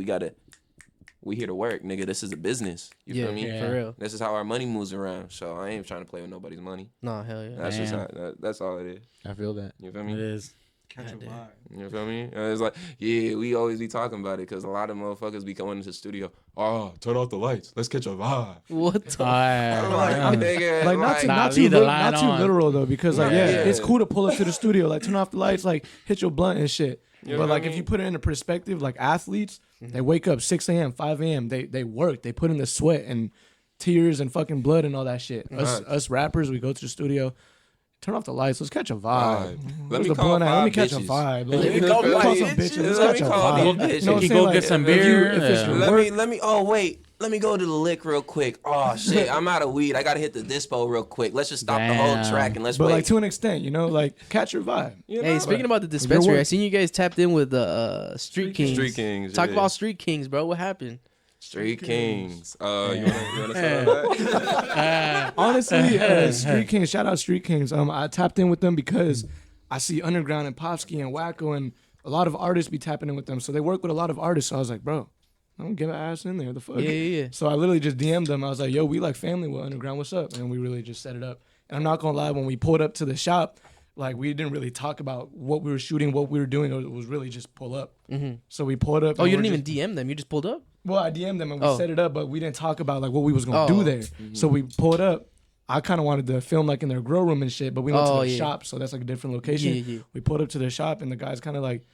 Speaker 3: we here to work, nigga. This is a business. You
Speaker 1: Yeah,
Speaker 3: feel me?
Speaker 4: Yeah.
Speaker 1: for real.
Speaker 3: This is how our money moves around. So I ain't trying to play with nobody's money.
Speaker 1: No, hell yeah.
Speaker 3: That's just
Speaker 4: Damn.
Speaker 3: how, that's all it is.
Speaker 5: I feel that.
Speaker 3: You feel
Speaker 4: It
Speaker 3: me?
Speaker 4: is.
Speaker 2: catch a
Speaker 1: Goddamn.
Speaker 2: vibe.
Speaker 3: You feel me? And it's like, yeah, we always be talking about it because a lot of motherfuckers be going into the studio. Oh, turn off the lights. Let's catch a vibe.
Speaker 1: What the?
Speaker 3: I'm like,
Speaker 4: yeah.
Speaker 3: nigga,
Speaker 2: Like not too,
Speaker 4: Nah,
Speaker 2: not too,
Speaker 4: leave the
Speaker 2: lit-
Speaker 4: line
Speaker 2: not too
Speaker 4: on.
Speaker 2: literal though, because like
Speaker 3: Yeah.
Speaker 2: it's cool to pull up to the studio, like turn off the lights, like hit your blunt and shit.
Speaker 3: You know
Speaker 2: But
Speaker 3: what I
Speaker 2: like if
Speaker 3: mean?
Speaker 2: you put it into perspective, like athletes, they wake up 6 a.m., 5 a.m. They work, they put in the sweat and tears and fucking blood and all that shit. Us rappers, we go to the studio, turn off the lights, let's catch a vibe.
Speaker 3: Let
Speaker 2: Where's
Speaker 3: me
Speaker 2: the
Speaker 3: call
Speaker 2: blunt at? Let me
Speaker 3: five
Speaker 2: catch a
Speaker 3: bitches.
Speaker 2: vibe.
Speaker 3: Let me
Speaker 2: Like,
Speaker 3: call
Speaker 2: call
Speaker 3: five
Speaker 2: some
Speaker 3: bitches.
Speaker 2: bitches. Let's
Speaker 3: Let
Speaker 2: catch
Speaker 3: me
Speaker 2: a
Speaker 3: call
Speaker 2: vibe.
Speaker 3: these bitches.
Speaker 2: You know what
Speaker 4: You
Speaker 2: I'm
Speaker 4: go
Speaker 2: saying?
Speaker 4: get some
Speaker 2: Like, if
Speaker 4: beer,
Speaker 2: it's your
Speaker 4: yeah.
Speaker 2: work,
Speaker 3: let me. Oh wait. let me go to the lick real quick. Oh shit, I'm out of weed. I gotta hit the dispo real quick. Let's just stop the whole track and let's wait.
Speaker 2: But like to an extent, like catch your vibe.
Speaker 1: Hey, speaking about the dispensary, I seen you guys tapped in with the Street Kings.
Speaker 3: Street Kings.
Speaker 1: Talk about Street Kings, bro. What happened?
Speaker 3: Street Kings. You wanna say that?
Speaker 2: Honestly, Street Kings. Shout out Street Kings. I tapped in with them because I see Underground and Popsky and Wacko and a lot of artists be tapping in with them. So they work with a lot of artists. So I was like, bro, I don't get an ass in there. The fuck?
Speaker 1: Yeah.
Speaker 2: So I literally just DM'd them. I was like, yo, we like family with Underground. What's up? And we really just set it up. And I'm not gonna lie, when we pulled up to the shop, like we didn't really talk about what we were shooting, what we were doing. It was really just pull up. Mm-hmm. So we pulled up.
Speaker 1: Oh, you didn't even DM them. You just pulled up.
Speaker 2: Well, I DM'd them and we set it up, but we didn't talk about like what we was gonna do there. Mm-hmm. So we pulled up. I kind of wanted to film like in their grow room and shit, but we went to their shop, so that's like a different location. Yeah. We pulled up to their shop, and the guy's kind of like,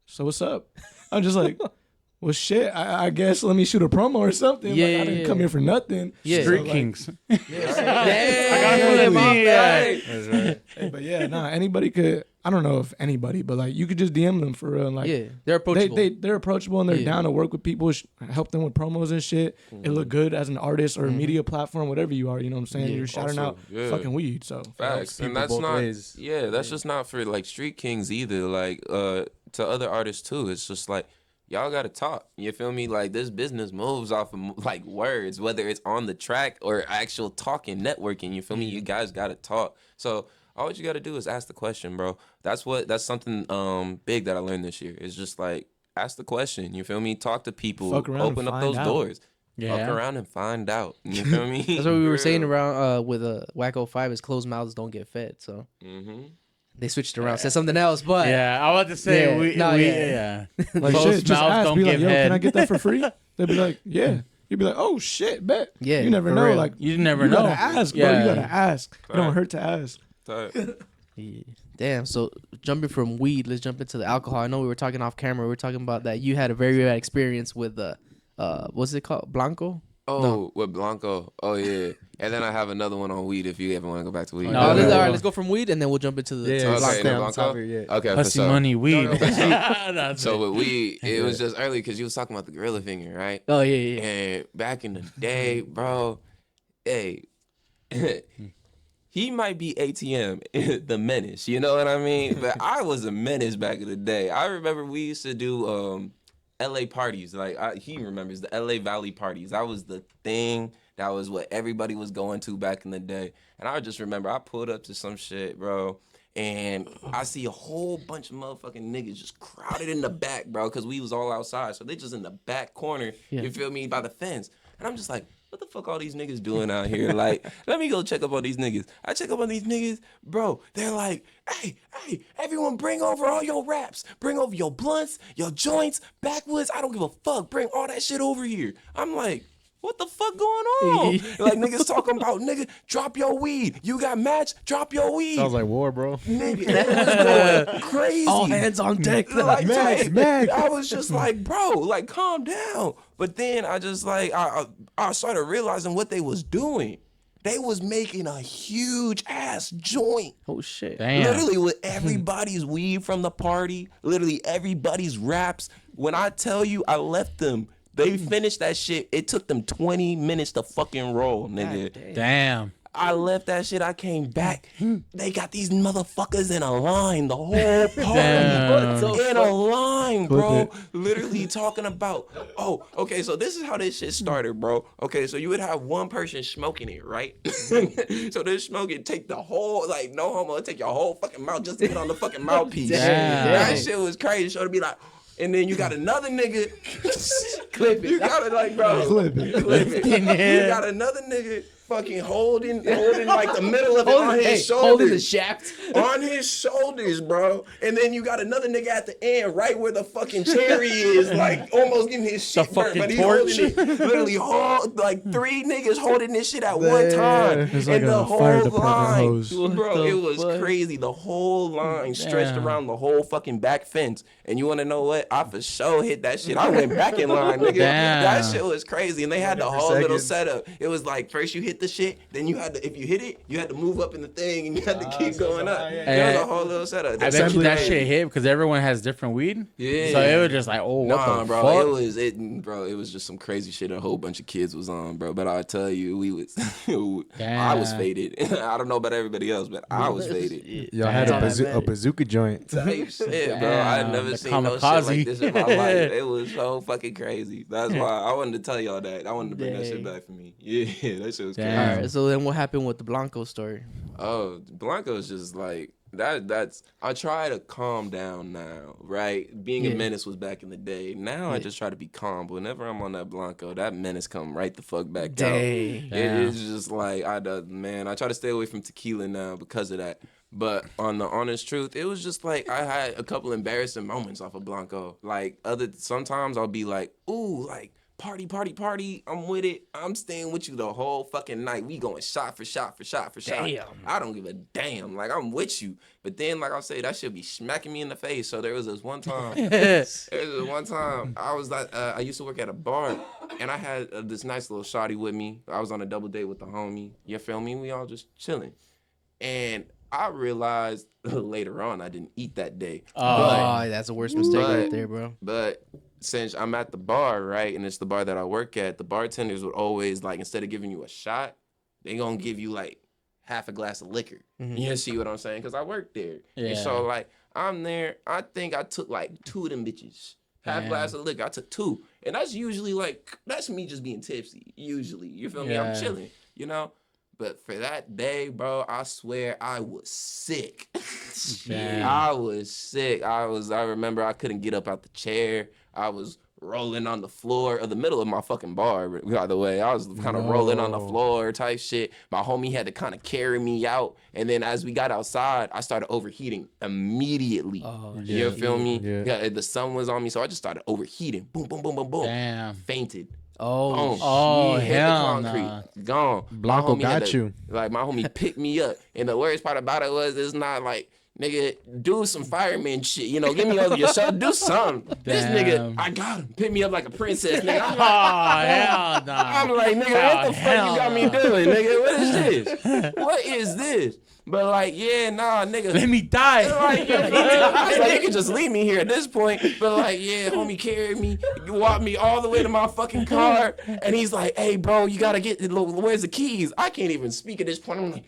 Speaker 2: "So what's up?" I'm just like, "Well, shit. I guess let me shoot a promo or something.
Speaker 1: Yeah,
Speaker 2: like, I didn't come here for nothing."
Speaker 1: Yeah,
Speaker 4: Street Kings.
Speaker 1: I got
Speaker 2: But yeah, anybody could. I don't know if anybody, but like you could just DM them for real. And like,
Speaker 1: they're approachable.
Speaker 2: They're approachable and they're down to work with people, help them with promos and shit. It look good as an artist or a media platform, whatever you are. You know what I'm saying? You're shouting out fucking weed. So
Speaker 3: facts, and that's not. Ways. Yeah, that's just not for like Street Kings either. Like to other artists too. It's just like y'all gotta talk. You feel me? Like this business moves off of like words, whether it's on the track or actual talking, networking. You feel me? You guys gotta talk. So all you gotta do is ask the question, bro. That's something big that I learned this year. It's just like ask the question. You feel me? Talk to people. Open up those doors. Yeah. Fuck around and find out. You feel me?
Speaker 1: That's what we were saying around with Wacko 5 is closed mouths don't get fed. So they switched around, said something else, but
Speaker 4: I was about to say
Speaker 2: like shit, just ask, be like, yo, can I get that for free? They'd be like, yeah. You'd be like, oh shit, bet.
Speaker 1: Yeah,
Speaker 2: you never know.
Speaker 1: Real.
Speaker 2: Like
Speaker 4: you never know.
Speaker 2: You gotta ask, bro. You gotta ask. It don't hurt to ask.
Speaker 1: Damn. So jumping from weed, let's jump into the alcohol. I know we were talking off camera. We were talking about that you had a very bad experience with what's it called, Blanco?
Speaker 3: With Blanco. Oh yeah. And then I have another one on weed if you ever want to go back to weed.
Speaker 1: All right, let's go from weed and then we'll jump into the
Speaker 3: Blanco. Okay,
Speaker 4: Pussy money, weed.
Speaker 3: So with weed, it was just early because you was talking about the gorilla finger, right?
Speaker 1: Oh yeah.
Speaker 3: And back in the day, bro, hey, he might be ATM, the menace, you know what I mean? But I was a menace back in the day. I remember we used to do LA parties. Like he remembers the LA Valley parties. That was the thing. That was what everybody was going to back in the day. And I just remember I pulled up to some shit, bro, and I see a whole bunch of motherfucking niggas just crowded in the back, bro, because we was all outside. So they just in the back corner, you feel me, by the fence. And I'm just like, what the fuck all these niggas doing out here? Like, let me go check up on these niggas. I check up on these niggas, bro. They're like, hey, everyone bring over all your wraps. Bring over your blunts, your joints, backwoods. I don't give a fuck. Bring all that shit over here. I'm like, what the fuck going on? Like niggas talking about, nigga, drop your weed. You got match, drop your weed.
Speaker 5: Sounds like war, bro.
Speaker 3: Nigga, that was going crazy.
Speaker 1: All hands on deck.
Speaker 3: Like, Max. I was just like, bro, like calm down. But then I just like, I started realizing what they was doing. They was making a huge ass joint.
Speaker 1: Oh shit.
Speaker 4: Damn.
Speaker 3: Literally with everybody's weed from the party. Literally everybody's wraps. When I tell you I left them, they finished that shit. It took them 20 minutes to fucking roll, nigga.
Speaker 4: Damn.
Speaker 3: I left that shit. I came back. They got these motherfuckers in a line. The whole party in a line, bro. Literally talking about, okay, so this is how this shit started, bro. Okay, so you would have one person smoking it, right? So they're smoking, take the whole, like, no homo, take your whole fucking mouth just to get on the fucking mouthpiece. That shit was crazy. So to be like, and then you got another nigga.
Speaker 1: Clip it.
Speaker 3: You gotta like, bro. Clip it. You got another nigga fucking holding like the middle of it on his shoulders.
Speaker 1: Holding the shaft.
Speaker 3: On his shoulders, bro. And then you got another nigga at the end, right where the fucking cherry is, like almost getting his shit burnt. But he's holding it. Literally, like 3 niggas holding this shit at one time.
Speaker 2: It's like
Speaker 3: and the whole line.
Speaker 2: Hose.
Speaker 3: Bro, it was crazy. The whole line stretched around the whole fucking back fence. And you want to know what? I for sure hit that shit. I went back in line, nigga. That shit was crazy. And they had the whole little setup. It was like, first you hit hit the shit, then you had to, if you hit it, you had to move up in the thing and you had to keep going up. There was a whole little setup.
Speaker 4: I bet you that shit hit because everyone has different weed.
Speaker 3: Yeah.
Speaker 4: So it was just like, oh, what the
Speaker 3: bro,
Speaker 4: fuck?
Speaker 3: It was just some crazy shit a whole bunch of kids was on, bro. But I tell you, I was faded. I don't know about everybody else, but I was faded.
Speaker 5: Y'all had a bazooka joint.
Speaker 3: Type shit, bro. I had never seen no shit like this in my life. It was so fucking crazy. That's why I wanted to tell y'all that. I wanted to bring that shit back for me. Yeah, that shit was crazy.
Speaker 1: All right, so then what happened with the Blanco story?
Speaker 3: Oh, Blanco's just like that's I try to calm down now, right? Being a menace was back in the day. Now I just try to be calm, but whenever I'm on that Blanco, that menace come right the fuck back out. It's just like I try to stay away from tequila now because of that. But on the honest truth, it was just like I had a couple embarrassing moments off of Blanco. Like sometimes I'll be like, ooh, like party, I'm with it. I'm staying with you the whole fucking night. We going shot for shot.
Speaker 1: Damn.
Speaker 3: I don't give a damn. Like, I'm with you. But then, like I say, that shit be smacking me in the face. So there was this one time. I was like, I used to work at a bar, and I had this nice little shawty with me. I was on a double date with the homie. You feel me? We all just chilling. And I realized later on I didn't eat that day.
Speaker 1: Oh, that's the worst mistake right there, bro.
Speaker 3: But since I'm at the bar, right, and it's the bar that I work at, the bartenders would always, like, instead of giving you a shot, they gonna give you, like, half a glass of liquor. Mm-hmm. You see what I'm saying? Because I work there. Yeah. And so, like, I'm there. I think I took, like, 2 of them bitches. Half glass of liquor. I took 2. And that's usually, like, that's me just being tipsy, usually. You feel me? I'm chilling, you know? But for that day, bro, I swear I was sick. I was sick. I remember I couldn't get up out the chair. I was rolling on the floor of the middle of my fucking bar, by the way. I was kind of rolling on the floor type shit. My homie had to kind of carry me out. And then as we got outside, I started overheating immediately. Oh, you feel me? Yeah, the sun was on me, so I just started overheating. Boom, boom, boom, boom, boom.
Speaker 4: Damn.
Speaker 3: Fainted.
Speaker 4: Oh,
Speaker 3: hit the concrete. Gone.
Speaker 5: Blanco got you.
Speaker 3: Like, my homie picked me up. And the worst part about it was, it's not like, nigga, do some fireman shit. You know, get me over your shoulder. Do something. This nigga, I got him. Pick me up like a princess, nigga. I'm like,
Speaker 4: hell nah.
Speaker 3: I'm like, nigga, what the fuck you got me doing, nigga? What is this? What is this? But like, yeah, nah, nigga.
Speaker 4: Let me die.
Speaker 3: Like, you can just leave me here at this point. But like, yeah, homie carried me. You walked me all the way to my fucking car. And he's like, hey, bro, you gotta get, where's the keys? I can't even speak at this point. I'm like,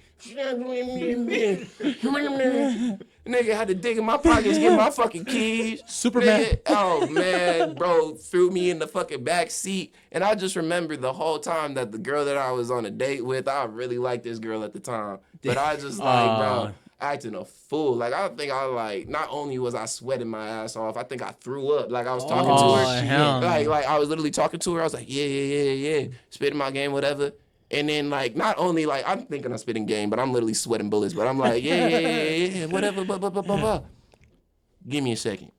Speaker 3: nigga had to dig in my pockets, get my fucking keys.
Speaker 4: Superman.
Speaker 3: Nigga, oh man, bro, threw me in the fucking back seat. And I just remember the whole time that the girl that I was on a date with, I really liked this girl at the time. But I just like, bro, acting a fool. Like, I think I like, not only was I sweating my ass off, I think I threw up. Like, I was talking to her. Like I was literally talking to her. I was like, yeah, spitting my game, whatever. And then, like, not only, like, I'm thinking I'm spitting game, but I'm literally sweating bullets. But I'm like, yeah, whatever, blah. Give me a second.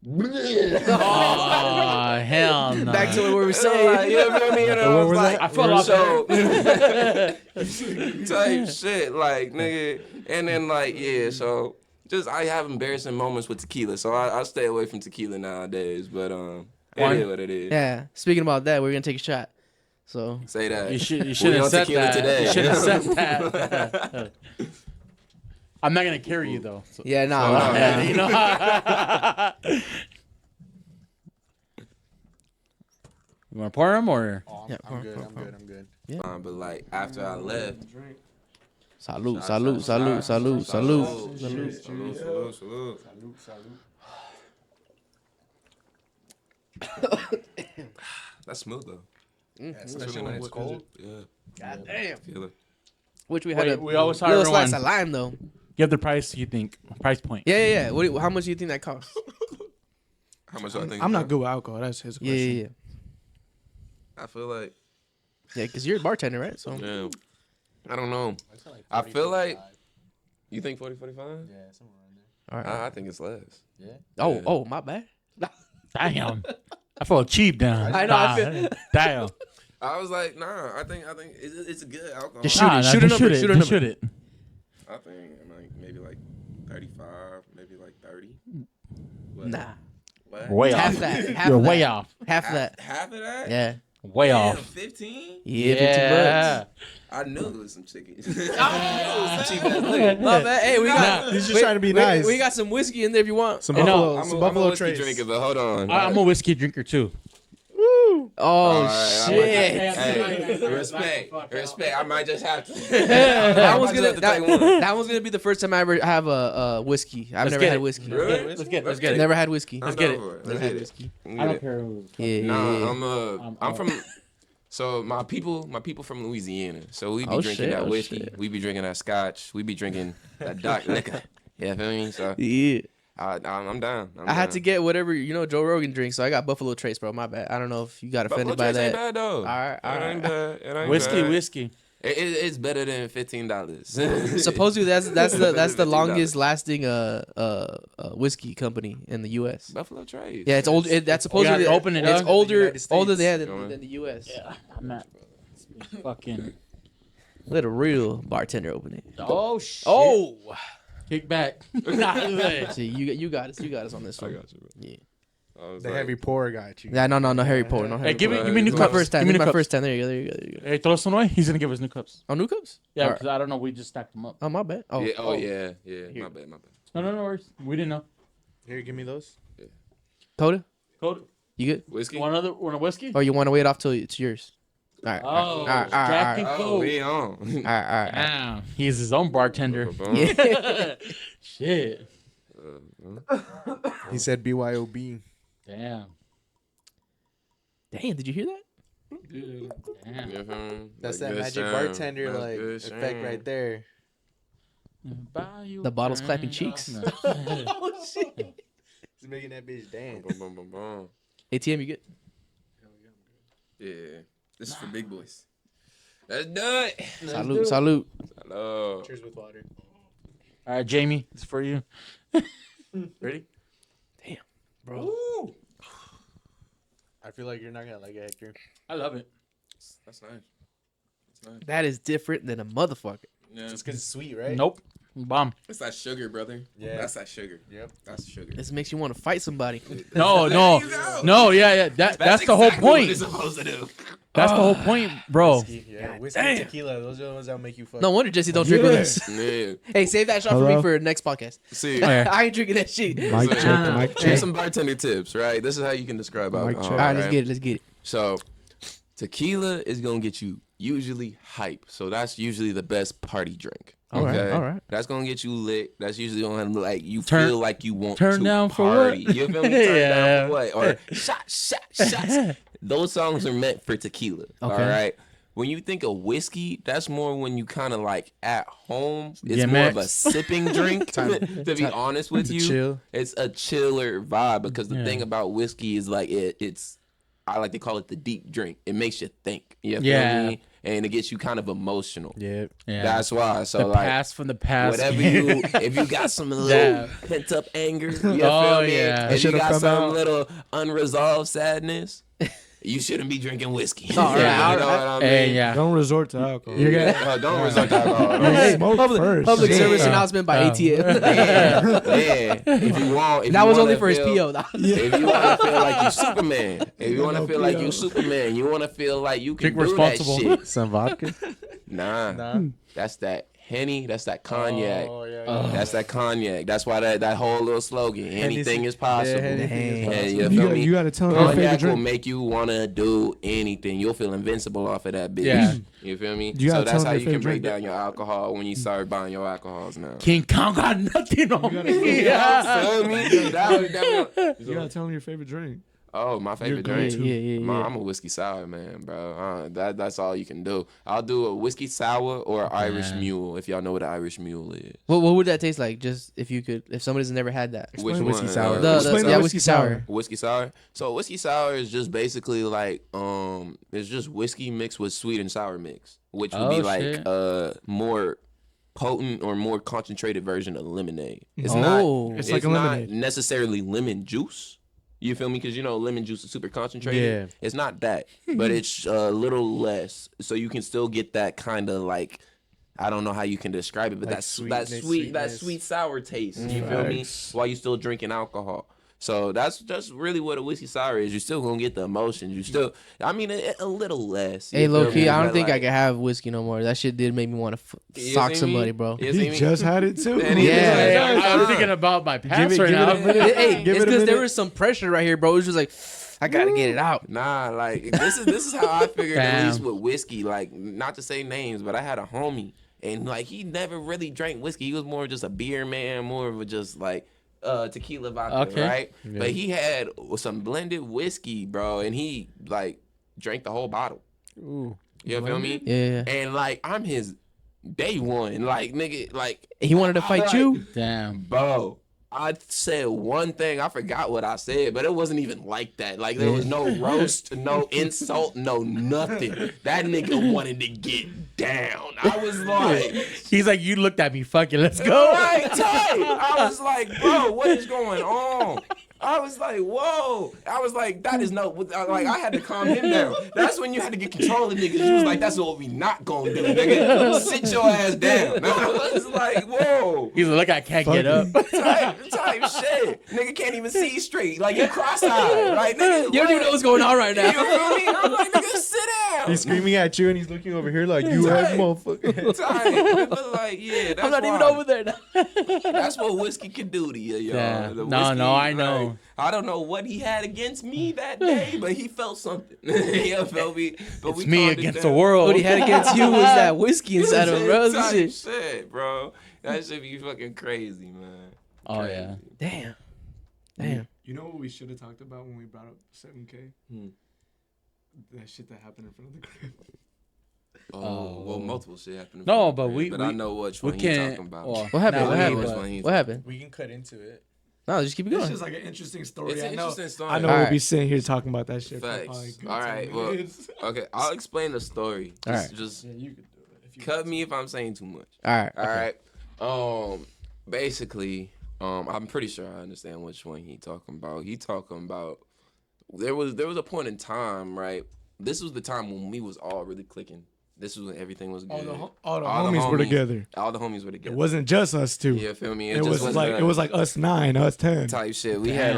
Speaker 4: Oh, hell no.
Speaker 1: Back to what we were saying.
Speaker 3: Like, you know what I mean?
Speaker 4: I feel like
Speaker 3: type shit, like, nigga. And then, like, yeah, so just I have embarrassing moments with tequila. So I stay away from tequila nowadays. But it is what it is.
Speaker 1: Yeah. Speaking about that, we're going to take a shot. So
Speaker 3: say that.
Speaker 4: You should have said that.
Speaker 3: Today.
Speaker 4: You should have said that. I'm not gonna carry you though. So.
Speaker 1: Yeah, no.
Speaker 4: You know. You want to pour him or?
Speaker 5: Oh,
Speaker 1: yeah,
Speaker 5: I'm good.
Speaker 1: Yeah.
Speaker 3: But like after I left.
Speaker 1: Salute.
Speaker 3: That's smooth though.
Speaker 5: Especially when it's cold.
Speaker 3: Yeah.
Speaker 1: God damn.
Speaker 3: Feel it.
Speaker 1: Which we had
Speaker 4: we always
Speaker 1: a little slice of lime though.
Speaker 4: Give the price you think. Price point.
Speaker 1: Yeah. How much do you think that costs?
Speaker 3: How much I think?
Speaker 2: I'm not good with alcohol. That's his question.
Speaker 1: Yeah.
Speaker 3: I feel like.
Speaker 1: Yeah, because you're a bartender, right? So.
Speaker 3: Yeah. I don't know. I feel like. You think 40, 45?
Speaker 5: Yeah, somewhere around there.
Speaker 1: All right.
Speaker 3: I think it's less.
Speaker 5: Yeah.
Speaker 1: Oh, my bad.
Speaker 4: Damn. I feel cheap down.
Speaker 1: I know.
Speaker 4: Damn.
Speaker 3: I was like, nah. I think it's a good alcohol.
Speaker 1: Just shoot a number. Shoot it.
Speaker 3: I think maybe like 35, maybe like 30.
Speaker 1: What? Nah.
Speaker 3: What?
Speaker 4: Way
Speaker 1: half
Speaker 4: off.
Speaker 1: That.
Speaker 4: You're way off.
Speaker 1: Half that.
Speaker 3: Half of that?
Speaker 1: Yeah.
Speaker 4: Way off.
Speaker 3: 15?
Speaker 1: Yeah, 15 bucks.
Speaker 3: I knew it was some chicken.
Speaker 1: Hey, we got.
Speaker 5: He's just trying to be nice.
Speaker 1: We got some whiskey in there if you want.
Speaker 5: Some
Speaker 4: Hey,
Speaker 5: buffalo,
Speaker 3: I'm
Speaker 5: some
Speaker 3: a
Speaker 5: buffalo
Speaker 3: whiskey
Speaker 5: trace.
Speaker 3: drinker, but hold on.
Speaker 4: I'm a whiskey drinker too.
Speaker 1: Oh
Speaker 3: Alright,
Speaker 1: shit!
Speaker 3: Hey, respect. I might just have to.
Speaker 1: That was
Speaker 3: I might
Speaker 1: gonna.
Speaker 3: just have to take one.
Speaker 1: That was gonna be the first time I ever have a whiskey. I've never had whiskey.
Speaker 3: Really?
Speaker 4: Let's get it.
Speaker 1: Never had whiskey.
Speaker 3: Let's
Speaker 4: get it.
Speaker 3: Let's get it.
Speaker 1: Whiskey.
Speaker 4: I don't care who.
Speaker 1: Yeah.
Speaker 3: Nah, I'm from. So my people from Louisiana. So we be drinking that whiskey.
Speaker 1: Shit.
Speaker 3: We be drinking that scotch. We be drinking that dark liquor. Yeah, feel me? So
Speaker 1: Yeah.
Speaker 3: I'm down.
Speaker 1: I had to get whatever Joe Rogan drinks, so I got Buffalo Trace, bro. My bad. I don't know if you got offended by that.
Speaker 3: Ain't bad though.
Speaker 1: All right.
Speaker 3: It ain't bad. It ain't
Speaker 4: Whiskey.
Speaker 3: bad. It's better than $15.
Speaker 1: Supposedly that's the longest lasting whiskey company in the U.S.
Speaker 3: Buffalo Trace.
Speaker 1: Yeah, it's old. That's supposedly
Speaker 4: open it
Speaker 1: it's
Speaker 4: up.
Speaker 1: older than the U.S.
Speaker 4: Yeah, I'm not fucking.
Speaker 1: Let a real bartender open it.
Speaker 4: Oh shit.
Speaker 1: Oh,
Speaker 4: Kick back.
Speaker 1: see, you got us. You got us on this
Speaker 3: I
Speaker 1: one.
Speaker 3: got you, bro.
Speaker 1: Yeah.
Speaker 5: The heavy pour got you.
Speaker 1: Yeah, no, Harry Potter. No, Harry
Speaker 4: Hey, give
Speaker 1: Potter.
Speaker 4: me new
Speaker 1: This is my
Speaker 4: cups.
Speaker 1: first time.
Speaker 4: Give me
Speaker 1: This is
Speaker 4: new
Speaker 1: my
Speaker 4: cups.
Speaker 1: first time. There you go.
Speaker 4: Hey, throw some away. He's gonna give us new cups.
Speaker 1: Oh, new cups?
Speaker 4: Yeah,
Speaker 1: All
Speaker 4: because I don't know. We just stacked them up.
Speaker 1: Oh, my bad. Oh,
Speaker 3: Yeah.
Speaker 1: Here.
Speaker 3: My bad.
Speaker 4: No worries. We didn't know.
Speaker 5: Here, give me those.
Speaker 1: Coda,
Speaker 4: Code.
Speaker 1: you good?
Speaker 3: Whiskey.
Speaker 4: Want a whiskey?
Speaker 1: Or you want to wait off till it's yours? All right.
Speaker 4: Oh,
Speaker 1: all right.
Speaker 4: Jack and
Speaker 3: Oh,
Speaker 4: Coke.
Speaker 3: we on.
Speaker 1: All right.
Speaker 4: Damn, he's his own bartender.
Speaker 1: Yeah.
Speaker 4: Shit.
Speaker 5: He said BYOB.
Speaker 4: Damn.
Speaker 1: Damn, did you hear that?
Speaker 4: Damn.
Speaker 5: That's
Speaker 3: Like
Speaker 5: that
Speaker 3: good
Speaker 5: magic
Speaker 3: sound.
Speaker 5: bartender
Speaker 3: That's
Speaker 5: like
Speaker 3: good
Speaker 5: effect
Speaker 3: sound.
Speaker 5: right there.
Speaker 1: The bottle's clapping cheeks.
Speaker 5: Oh shit! He's making that bitch dance.
Speaker 3: Boom, boom, boom, boom.
Speaker 1: ATM, you good?
Speaker 3: Yeah. This is for big boys. Let's do it.
Speaker 1: Salute.
Speaker 3: Hello.
Speaker 5: Cheers with water.
Speaker 4: All right, Jamie, it's for you. Ready?
Speaker 1: Bro.
Speaker 5: I feel like you're not gonna like it, Hector.
Speaker 4: I love it.
Speaker 3: That's nice.
Speaker 1: That is different than a motherfucker.
Speaker 3: Yeah.
Speaker 5: Just cause it's sweet, right?
Speaker 4: Nope. Bomb.
Speaker 3: It's that sugar, brother.
Speaker 5: Yeah.
Speaker 3: That's that sugar.
Speaker 5: Yep.
Speaker 3: That's sugar.
Speaker 1: This makes you want to fight somebody.
Speaker 4: No. Yeah. That's the whole point.
Speaker 3: What it's supposed to do.
Speaker 4: That's the whole point, bro.
Speaker 5: Whiskey, yeah. Whiskey and tequila. Those are the ones that'll make you fuck.
Speaker 1: No wonder Jesse don't drink with us.
Speaker 3: Yeah.
Speaker 1: Hey, save that shot for me
Speaker 2: Hello?
Speaker 1: for next podcast.
Speaker 3: See.
Speaker 1: I ain't drinking that shit.
Speaker 2: Mic
Speaker 3: So,
Speaker 2: check, mic
Speaker 3: Here's
Speaker 2: check.
Speaker 3: some bartender tips, right? This is how you can describe
Speaker 2: Mic
Speaker 3: alcohol.
Speaker 2: check.
Speaker 1: All right, let's get it.
Speaker 3: So, tequila is gonna get you usually hype. So that's usually the best party drink.
Speaker 1: All right,
Speaker 3: Okay?
Speaker 1: all right.
Speaker 3: That's gonna get you lit. That's usually gonna like you
Speaker 4: Turn-
Speaker 3: feel like you want
Speaker 4: turn
Speaker 3: to
Speaker 4: down for
Speaker 3: party.
Speaker 4: what?
Speaker 3: You feel me? Turn
Speaker 4: Yeah.
Speaker 3: down for what? Or shots. Those songs are meant for tequila. All
Speaker 1: Okay.
Speaker 3: right. When you think of whiskey, that's more when you kind of like at home. It's
Speaker 4: Yeah,
Speaker 3: more of a
Speaker 4: Max.
Speaker 3: sipping drink. To be honest with
Speaker 5: to
Speaker 3: you,
Speaker 5: chill.
Speaker 3: it's a chiller vibe because the
Speaker 4: Yeah.
Speaker 3: thing about whiskey is like it's. I like to call it the deep drink. It makes you think. You feel
Speaker 4: Yeah.
Speaker 3: me? And it gets you kind of emotional.
Speaker 5: Yeah.
Speaker 4: Yeah.
Speaker 3: That's why. So
Speaker 4: the
Speaker 3: like
Speaker 4: past from the past.
Speaker 3: whatever if you got some little
Speaker 4: Yeah.
Speaker 3: pent up anger, you feel
Speaker 4: Oh,
Speaker 3: me?
Speaker 4: yeah.
Speaker 3: If you
Speaker 2: should've
Speaker 3: got
Speaker 2: come
Speaker 3: some
Speaker 2: out.
Speaker 3: little unresolved sadness, you shouldn't be drinking whiskey.
Speaker 1: All right,
Speaker 3: Yeah,
Speaker 1: all
Speaker 3: you know
Speaker 1: right.
Speaker 3: what I mean?
Speaker 4: Hey, yeah.
Speaker 2: Don't resort to alcohol.
Speaker 5: You're gonna.
Speaker 3: No, don't resort to alcohol.
Speaker 2: Hey, smoke first.
Speaker 1: Public
Speaker 2: Yeah.
Speaker 1: service announcement by ATM.
Speaker 3: Yeah. If you want, if
Speaker 1: That
Speaker 3: you
Speaker 1: was
Speaker 3: wanna
Speaker 1: only for his
Speaker 3: feel-
Speaker 1: PO.
Speaker 3: If you want to feel like you Superman, if you want to
Speaker 2: No
Speaker 3: feel like
Speaker 2: PO.
Speaker 3: you Superman, you want to feel like you can
Speaker 4: Think
Speaker 3: do
Speaker 4: responsible.
Speaker 3: that shit.
Speaker 5: Some vodka.
Speaker 3: Nah, that's that Henny. That's that cognac.
Speaker 5: Oh yeah.
Speaker 3: That's that cognac. That's why that whole little slogan, anything is possible.
Speaker 5: Yeah, anything is
Speaker 3: Yeah,
Speaker 5: possible.
Speaker 3: you feel me?
Speaker 2: You gotta tell them your favorite
Speaker 3: Cognac will
Speaker 2: drink.
Speaker 3: make you want to do anything. You'll feel invincible off of that bitch.
Speaker 4: Yeah.
Speaker 3: You feel me?
Speaker 2: You
Speaker 3: So
Speaker 2: gotta
Speaker 3: that's
Speaker 2: tell
Speaker 3: how
Speaker 2: them
Speaker 3: you
Speaker 2: your
Speaker 3: can break
Speaker 2: favorite
Speaker 3: down your alcohol when you start buying your alcohols now.
Speaker 4: King Kong got nothing on me.
Speaker 3: You feel me? That
Speaker 2: You gotta tell them your favorite drink.
Speaker 3: Oh, my favorite
Speaker 2: Your
Speaker 3: drink.
Speaker 2: go-to.
Speaker 1: Yeah.
Speaker 3: I'm a whiskey sour man, bro. That's all you can do. I'll do a whiskey sour or Irish
Speaker 4: Yeah.
Speaker 3: mule if y'all know what an Irish mule is.
Speaker 1: What would that taste like? Just if somebody's never had that.
Speaker 3: Which
Speaker 5: whiskey
Speaker 3: one?
Speaker 5: sour.
Speaker 2: Explain the
Speaker 1: whiskey sour.
Speaker 3: Whiskey sour. So whiskey sour is just basically like it's just whiskey mixed with sweet and sour mix, which would be
Speaker 4: Oh,
Speaker 3: like
Speaker 4: shit.
Speaker 3: more potent or more concentrated version of lemonade. It's
Speaker 1: Oh.
Speaker 3: not.
Speaker 2: It's
Speaker 3: It's
Speaker 2: like a
Speaker 3: not
Speaker 2: lemonade.
Speaker 3: necessarily lemon juice. You feel me? Because lemon juice is super concentrated.
Speaker 5: Yeah.
Speaker 3: It's not that, but it's a little less, so you can still get that kind of like. I don't know how you can describe it, but
Speaker 5: Like
Speaker 3: that
Speaker 5: sweetness.
Speaker 3: sweet sour taste. You feel me? While you still drinking alcohol. So that's just really what a whiskey sour is. You're still gonna get the emotions. You still, I mean, a little less.
Speaker 1: Hey, low key, I don't think I can have whiskey no more. That shit did make me want to sock somebody, bro.
Speaker 2: He just had it too.
Speaker 1: Yeah,
Speaker 4: I'm thinking about my past right now.
Speaker 1: Hey, it's because there was some pressure right here, bro. It was just like, I gotta get it out.
Speaker 3: Nah, like this is how I figured at least with whiskey. Like, not to say names, but I had a homie, and like he never really drank whiskey. He was more just a beer man, more of a just like tequila vodka, right? Yeah. But he had some blended whiskey, bro, and he like drank the whole bottle.
Speaker 5: Ooh,
Speaker 3: you feel me?
Speaker 1: Yeah.
Speaker 3: And like I'm his day one, like nigga, like
Speaker 1: he wanted to fight you.
Speaker 4: Damn,
Speaker 3: bro. I said one thing. I forgot what I said, but it wasn't even like that. Like, there was no roast, no insult, no nothing. That nigga wanted to get down. I was like...
Speaker 4: He's like, you looked at me, fuck it, let's go.
Speaker 3: Right, tight. I was like, bro, what is going on? I was like, whoa. I was like, that is no... Like, I had to calm him down. That's when you had to get control of niggas. You was like, that's what we not gonna do, nigga. Sit your ass down. I was like, whoa.
Speaker 4: He's like, look, I can't get up.
Speaker 3: Type shit. Nigga can't even see straight. Like, you're cross-eyed. Like, nigga,
Speaker 1: you don't even know what's going on right now.
Speaker 3: You feel me? I'm like, nigga, sit down.
Speaker 5: He's screaming at you and he's looking over here like, you ass motherfucker.
Speaker 3: But like, yeah, that's
Speaker 1: I'm not
Speaker 3: why.
Speaker 1: even over there now.
Speaker 3: That's what whiskey can do to you, y'all.
Speaker 4: Yeah.
Speaker 3: The
Speaker 4: No,
Speaker 3: whiskey,
Speaker 4: I know.
Speaker 3: Like, I don't know what he had against me that day, but he felt something. You feel me? But
Speaker 4: it's me against the world.
Speaker 1: What he had against you was that whiskey inside of him, bro.
Speaker 3: Shit, bro. That should be fucking crazy, man.
Speaker 4: Oh, crazy.
Speaker 1: Yeah. Damn.
Speaker 2: You know what we should have talked about when we brought up 7K? That shit that happened in front of the crib.
Speaker 3: Oh, well, multiple shit happened.
Speaker 4: No, but
Speaker 3: I know which one he's talking about.
Speaker 1: What happened? What happened?
Speaker 5: We can cut into it.
Speaker 1: No, just keep it going.
Speaker 2: It's just like an interesting story.
Speaker 3: It's an interesting story.
Speaker 2: I know we'll be sitting here talking about that shit.
Speaker 3: Facts. All right. Well, okay. I'll explain the story.
Speaker 1: All right.
Speaker 3: Just
Speaker 2: you could do it.
Speaker 3: cut me if I'm saying too much.
Speaker 1: All right.
Speaker 3: All right. Basically, I'm pretty sure I understand which one he talking about. He talking about there was a point in time, right? This was the time when we was all really clicking. This was when everything was good.
Speaker 2: All the homies were together.
Speaker 3: All the homies were together.
Speaker 2: It wasn't just us two.
Speaker 3: Yeah, feel me?
Speaker 2: It was like us 9, us 10
Speaker 3: type shit. We had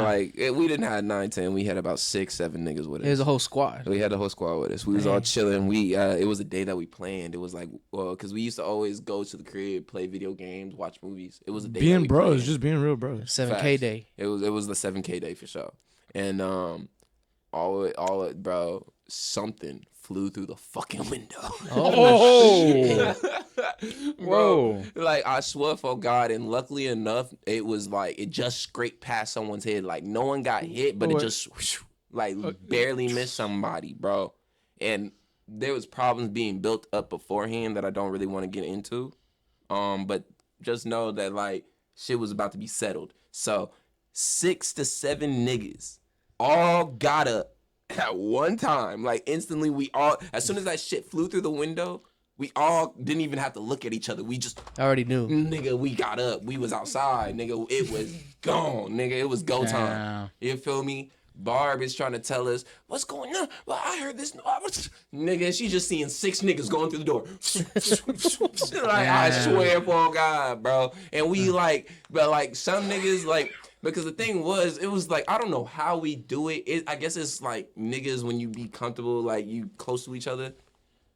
Speaker 3: we didn't have 9, 10. We had about 6, 7 niggas with us.
Speaker 1: It was a whole squad.
Speaker 3: We had the whole squad with us. We was all chilling. It was a day that we planned. It was like, because we used to always go to the crib, play video games, watch movies. It was a day
Speaker 2: being
Speaker 3: that we
Speaker 2: bros,
Speaker 3: planned.
Speaker 2: just being real bros.
Speaker 1: 7K day.
Speaker 3: It was the 7K day for sure. And bro, something flew through the fucking window.
Speaker 4: Oh,
Speaker 3: bro. Like, I swear for God, and luckily enough, it was like, it just scraped past someone's head. Like, no one got hit, but it just, like, barely missed somebody, bro. And there was problems being built up beforehand that I don't really want to get into. But just know that, like, shit was about to be settled. So, 6 to 7 niggas all got up at one time. Like, instantly, we all, as soon as that shit flew through the window, we all didn't even have to look at each other. We just
Speaker 1: I already knew.
Speaker 3: Nigga, we got up. We was outside. Nigga, it was gone. Nigga, it was go time. You feel me? Barb is trying to tell us, what's going on? Well, I heard this. Nigga, she just seeing 6 niggas going through the door. Like, I swear for God, bro. And we like, but like some niggas like, because the thing was, it was like, I don't know how we do it. I guess it's like niggas when you be comfortable, like you close to each other.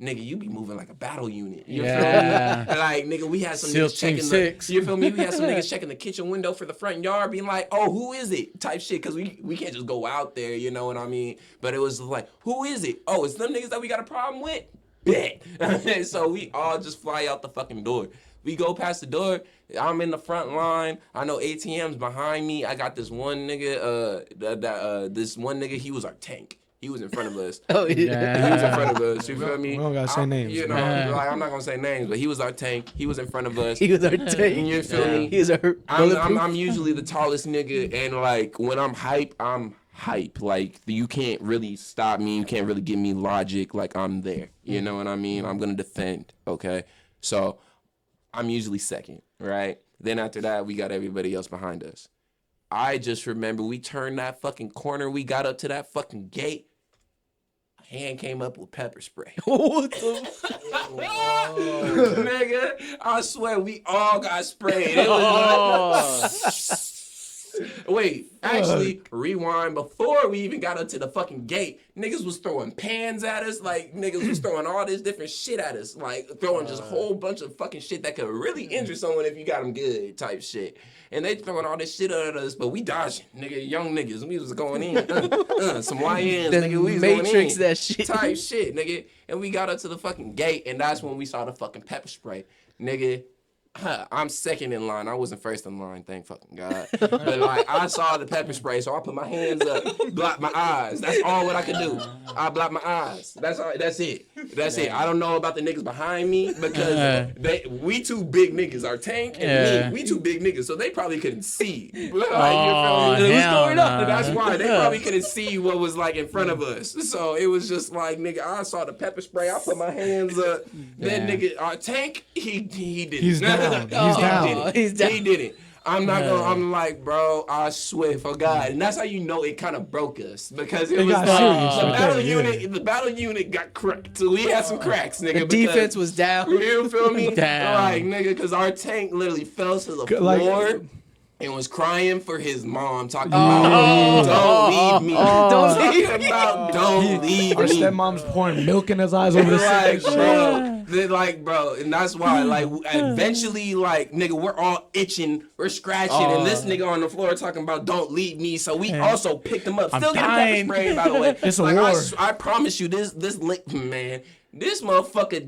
Speaker 3: Nigga, you be moving like a battle unit. You feel me? Like, nigga, we had some niggas checking you feel me? We had some niggas checking the kitchen window for the front yard, being like, oh, who is it? Type shit, because we can't just go out there, you know what I mean? But it was like, who is it? Oh, it's them niggas that we got a problem with? Bet. So we all just fly out the fucking door. We go past the door. I'm in the front line. I know ATM's behind me. I got this one nigga, this one nigga, he was our tank. He was in front of us.
Speaker 1: Oh, yeah.
Speaker 3: He was in front of us. You feel me?
Speaker 2: We don't gotta say names.
Speaker 3: You know, like, I'm not gonna say names, but he was our tank. He was in front of us.
Speaker 1: He was our tank.
Speaker 3: You feel me?
Speaker 1: He was our
Speaker 3: I'm usually the tallest nigga, and like when I'm hype, I'm hype. Like, you can't really stop me. You can't really give me logic. Like, I'm there. You know what I mean? I'm gonna defend. Okay, so I'm usually second, right? Then after that, we got everybody else behind us. I just remember we turned that fucking corner. We got up to that fucking gate. A hand came up with pepper spray.
Speaker 1: What the
Speaker 3: Nigga, I swear we all got sprayed. It was Wait, actually, rewind. Before we even got up to the fucking gate, niggas was throwing pans at us. Like, niggas was throwing all this different shit at us. Like, throwing just a whole bunch of fucking shit that could really injure someone if you got them good type shit. And they throwing all this shit at us, but we dodging. Nigga, young niggas. We was going in. Some YNs, nigga. We was
Speaker 1: Matrix
Speaker 3: going in.
Speaker 1: that shit.
Speaker 3: Type shit, nigga. And we got up to the fucking gate, and that's when we saw the fucking pepper spray. Nigga, I'm second in line. I wasn't first in line, thank fucking God. But like, I saw the pepper spray, so I put my hands up, blocked my eyes. That's all what I could do. I blocked my eyes. That's all. That's it. That's it. I don't know about the niggas behind me because we two big niggas. Our tank and me, we two big niggas, so they probably couldn't see. Like, you feel me? What's going on? That's why they probably couldn't see what was like in front of us. So it was just like, nigga, I saw the pepper spray. I put my hands up. Then nigga, our tank, he did.
Speaker 2: He's down.
Speaker 1: He's down.
Speaker 3: He did it. I'm not gonna. I'm like, bro, I swear for God, and that's how you know it kind of broke us because it was
Speaker 2: got
Speaker 3: like
Speaker 2: serious.
Speaker 3: the battle unit. The battle unit got cracked, so we had some cracks, nigga.
Speaker 1: The defense was down.
Speaker 3: You feel me?
Speaker 4: Damn.
Speaker 3: Like, nigga, because our tank literally fell to the floor. And was crying for his mom, talking about don't leave me. Don't leave
Speaker 2: Our
Speaker 3: me.
Speaker 2: stepmom's pouring milk in his eyes over the
Speaker 3: Like,
Speaker 2: sink.
Speaker 3: bro, they're like, bro, and that's why, like, eventually, like, nigga, we're all itching, we're scratching, and this nigga on the floor talking about don't leave me. So we also picked him up. Still getting pepper sprayed, by the way.
Speaker 2: It's a
Speaker 3: like,
Speaker 2: war.
Speaker 3: I promise you, this man. This motherfucker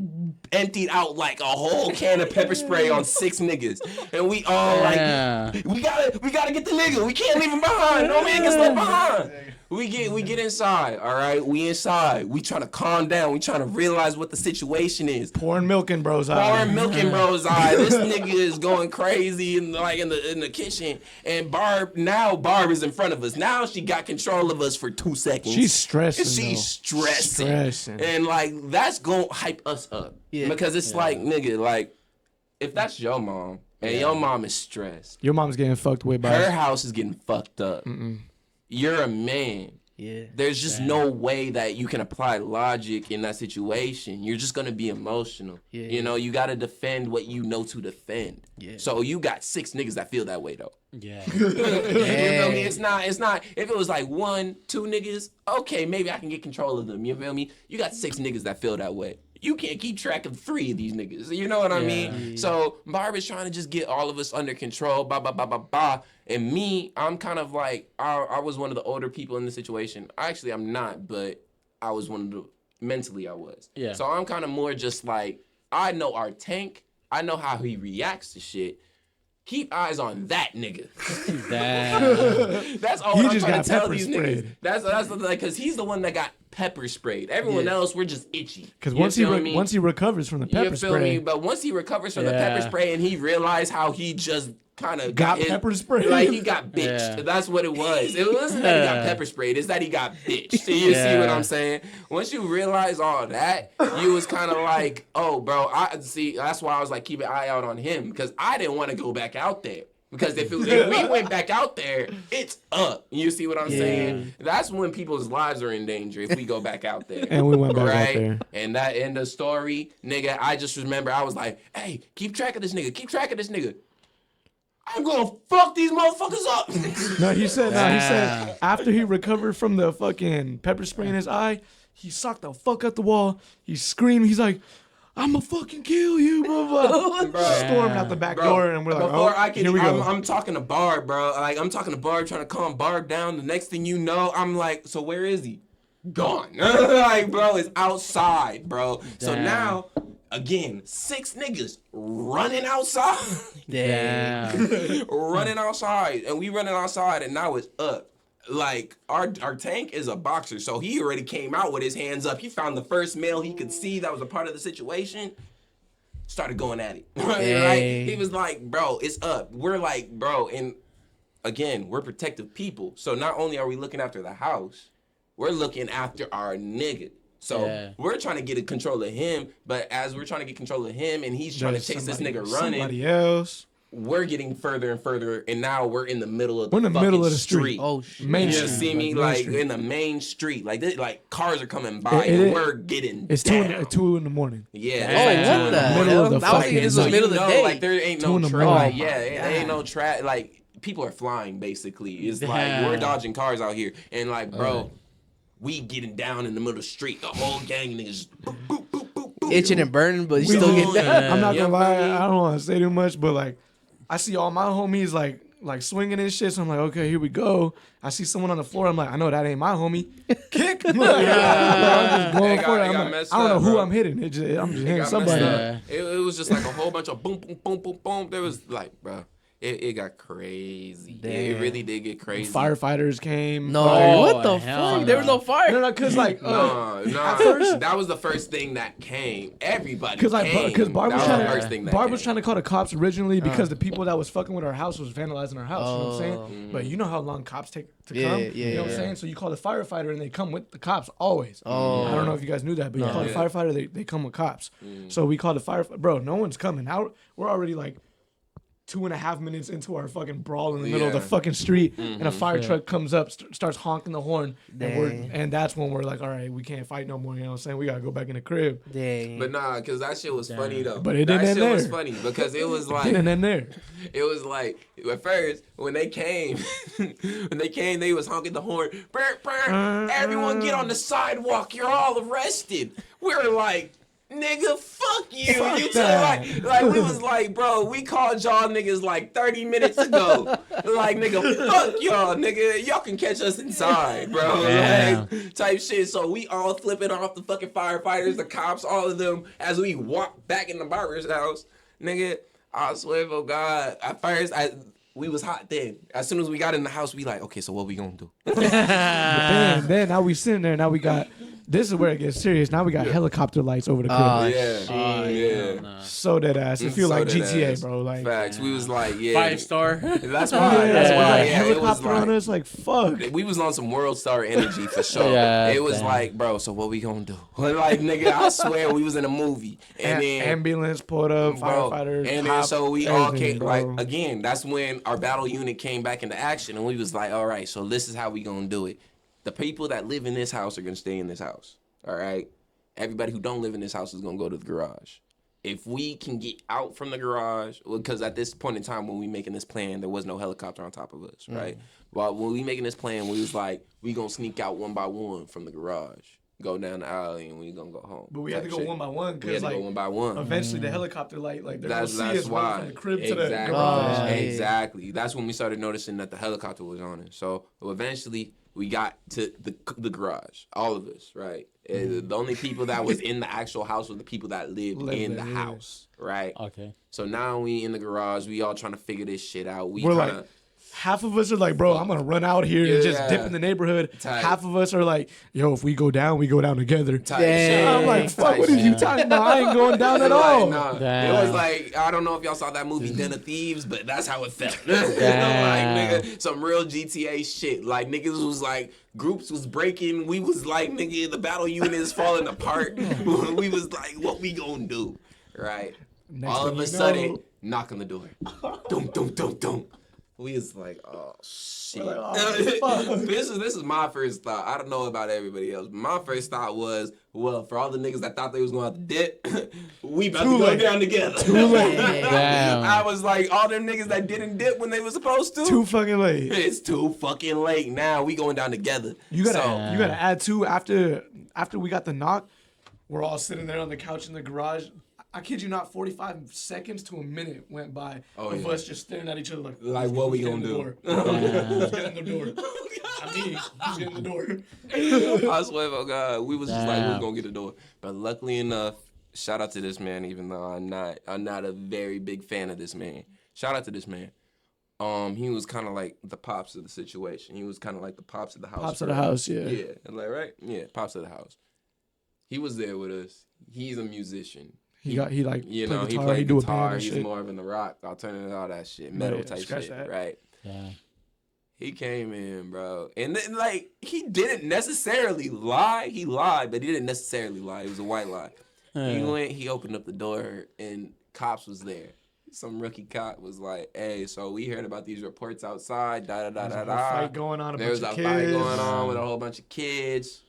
Speaker 3: emptied out like a whole can of pepper spray on 6 niggas, and we all like, we gotta get the nigga. We can't leave him behind. No man gets left behind. We get inside. All right, we inside. We trying to calm down. We trying to realize what the situation is.
Speaker 2: Pouring milk in bro's eye.
Speaker 3: Pouring milk in bro's eye. This nigga is going crazy in the kitchen, and Barb is in front of us. Now she got control of us for 2 seconds.
Speaker 2: She's stressing.
Speaker 3: She's stressing. And like that's gonna hype us up. Yeah. Because it's like, nigga, like if that's your mom and your mom is stressed.
Speaker 2: Your mom's getting fucked with by
Speaker 3: her house is getting fucked up. You're a man. Yeah. There's just no way that you can apply logic in that situation. You're just gonna be emotional. Yeah. You know, you gotta defend what you know to defend. Yeah. So you got 6 niggas that feel that way though. Yeah. You feel me? It's not if it was like 1, 2 niggas, okay, maybe I can get control of them. You feel me? You got 6 niggas that feel that way. You can't keep track of 3 of these niggas. You know what I mean? So Barb is trying to just get all of us under control. And me, I'm kind of like, I was one of the older people in the situation. Actually, I'm not, but I was one of the, mentally I was. Yeah. So I'm kind of more just like, I know our tank. I know how he reacts to shit. Keep eyes on that nigga. That's all I'm trying to tell these niggas. That's like, cause he's the one that got pepper sprayed. Everyone else, we're just itchy.
Speaker 2: Because once he recovers from the pepper spray,
Speaker 3: but once he recovers from the pepper spray and he realized how he just kind of
Speaker 2: got pepper sprayed,
Speaker 3: like he got bitched. Yeah. That's what it was. It wasn't that he got pepper sprayed. It's that he got bitched. You see what I'm saying? Once you realize all that, you was kind of like, oh, bro. I see. That's why I was like, keep an eye out on him because I didn't want to go back out there. Because if we went back out there, it's up. You see what I'm saying? That's when people's lives are in danger if we go back out there.
Speaker 2: And we went back out there.
Speaker 3: And that end of story, nigga, I just remember I was like, hey, keep track of this nigga. Keep track of this nigga. I'm gonna fuck these motherfuckers up.
Speaker 2: No, he said after he recovered from the fucking pepper spray in his eye, he socked the fuck out the wall. He screamed. He's like, I'ma fucking kill you, bro. Stormed out the back door, and we're like, here we go.
Speaker 3: I'm talking to Barb, bro. Like, I'm talking to Barb, trying to calm Barb down. The next thing you know, I'm like, so where is he? Gone. Like, bro, it's outside, bro. Damn. So now, again, 6 niggas running outside. Damn. Running outside, and we running outside, and now it's up. Like, our tank is a boxer, so he already came out with his hands up. He found the first male he could see that was a part of the situation. Started going at it. Right? He was like, bro, it's up. We're like, bro, and again, we're protective people. So not only are we looking after the house, we're looking after our nigga. So we're trying to get control of him, but as we're trying to get control of him and he's trying to chase this nigga running.
Speaker 2: Somebody else.
Speaker 3: We're getting further and further, and now we're in the middle of the
Speaker 2: street.
Speaker 3: Oh shit! Main street. See me like in the main street, like this, like cars are coming by, and we're getting.
Speaker 2: It's
Speaker 3: down.
Speaker 2: 2 in the morning.
Speaker 3: Yeah.
Speaker 1: Oh, what the
Speaker 2: middle of the
Speaker 1: fucking. This was middle of the day.
Speaker 3: Like there ain't no traffic. Like, there ain't no traffic. Like people are flying basically. It's like we're dodging cars out here, and like, bro, we getting down in the middle of the street. The whole gang niggas just boop, boop, boop, boop, boop.
Speaker 1: Itching and burning, but you still getting down.
Speaker 2: I'm not gonna lie, I don't want to say too much, but like, I see all my homies like swinging and shit. So I'm like, okay, here we go. I see someone on the floor. I'm like, I know that ain't my homie. Kick. I'm just going for it. I don't know who I'm hitting. I'm just hitting somebody.
Speaker 3: It was just like a whole bunch of boom, boom, boom, boom, boom. There was like, bro. It got crazy. It really did get crazy.
Speaker 2: Firefighters came.
Speaker 1: No, what the fuck? There was no fire.
Speaker 2: No, cause like
Speaker 3: no. That was the first thing that came. Everybody came.
Speaker 2: Because Barb was trying
Speaker 3: to
Speaker 2: to call the cops originally because the people that was fucking with our house was vandalizing our house. You know what I'm saying?
Speaker 3: Mm-hmm.
Speaker 2: But you know how long cops take to come. You know what I'm saying? So you call the firefighter and they come with the cops always. I don't know if you guys knew that, but you call the firefighter, they come with cops. So we called the firefighter. Bro, no one's coming out. We're already like 2.5 minutes into our fucking brawl in the middle of the fucking street, and a fire truck comes up, starts honking the horn, and that's when we're like, all right, we can't fight no more. You know what I'm saying? We gotta go back in the crib.
Speaker 1: Dang.
Speaker 3: But nah, cause that shit was funny though.
Speaker 2: But it didn't end there.
Speaker 3: That shit was funny because it was like, it was like at first when they came, they was honking the horn. Brr, brr, everyone get on the sidewalk. You're all arrested. We were like, nigga, fuck you. Like we was like, bro, we called y'all niggas like 30 minutes ago. Like, nigga, fuck y'all, nigga. Y'all can catch us inside, bro. Like, type shit. So we all flipping off the fucking firefighters, the cops, all of them, as we walk back in the barber's house. Nigga, I swear for God, at first, we was hot then. As soon as we got in the house, we like, okay, so what we gonna do?
Speaker 2: But then now we sitting there. Now we got. This is where it gets serious. Now we got helicopter lights over the crib. So dead ass. It feel like GTA, bro. Like
Speaker 3: facts. We was like,
Speaker 4: 5-star.
Speaker 3: That's why. Yeah,
Speaker 2: helicopter on us. Like fuck.
Speaker 3: We was on some World Star energy for sure. It was like, bro. So what we gonna do? Like, nigga, I swear we was in a movie. And then
Speaker 2: ambulance pulled up, firefighters.
Speaker 3: And then so we all came. Like again, that's when our battle unit came back into action, and we was like, all right, so this is how we gonna do it. The people that live in this house are going to stay in this house, all right? Everybody who don't live in this house is going to go to the garage. If we can get out from the garage, because at this point in time when we making this plan, there was no helicopter on top of us, right? But when we making this plan, we was like, we going to sneak out one by one from the garage, go down the alley, and we going to go home.
Speaker 2: But we had to go one by one because, like,
Speaker 3: go one by one.
Speaker 2: Eventually the helicopter light, like, they're going to see us
Speaker 3: why.
Speaker 2: from the crib to the garage.
Speaker 3: Exactly. That's when we started noticing that the helicopter was on it. So eventually we got to the garage, all of us, right? The only people that was in the actual house were the people that lived in the house, right?
Speaker 4: Okay.
Speaker 3: So now we in the garage, we all trying to figure this shit out.
Speaker 2: We're like, half of us are like, bro, I'm going to run out here and just dip in the neighborhood. Half of us are like, yo, if we go down together. I'm like, fuck, what are you talking about? I ain't going down at all.
Speaker 3: It was like, I don't know if y'all saw that movie Den of Thieves, but that's how it felt. Like, nigga, some real GTA shit. Like, niggas was like, groups was breaking. We was like, nigga, the battle unit is falling apart. We was like, what we gonna do? Right? All of a sudden, knock on the door. Dum, dum, dum, dum. We was like, oh shit. Like, oh, this is my first thought. I don't know about everybody else. But my first thought was, well, for all the niggas that thought they was going to dip, we about to go down together.
Speaker 2: Too late.
Speaker 3: I was like, all them niggas that didn't dip when they was supposed to.
Speaker 2: Too fucking late.
Speaker 3: It's too fucking late. Now we going down together.
Speaker 2: You gotta add to after we got the knock, we're all sitting there on the couch in the garage. I kid you not, 45 seconds to a minute went by of us just staring at each other like
Speaker 3: what we gonna do?
Speaker 2: Who's getting the door? I mean, who's getting the door?
Speaker 3: I swear to God, we was just like, we was gonna get the door. But luckily enough, shout out to this man, even though I'm not a very big fan of this man. Shout out to this man. He was kind of like the pops of the situation. He was kind of like the pops of the house.
Speaker 2: Pops of the house, yeah.
Speaker 3: Yeah, like, right? Yeah, pops of the house. He was there with us. He's a musician.
Speaker 2: He played guitar,
Speaker 3: he played guitar. He's
Speaker 2: shit.
Speaker 3: more of in the rock, alternative, all that shit, metal type shit, right?
Speaker 4: Yeah.
Speaker 3: He came in, bro, and then like he didn't necessarily lie. He lied, but he didn't necessarily lie. It was a white lie. He opened up the door, and cops was there. Some rookie cop was like, "Hey, so we heard about these reports outside. Da da da da da.
Speaker 2: Fight going on.
Speaker 3: There was a fight going on with a whole bunch of kids."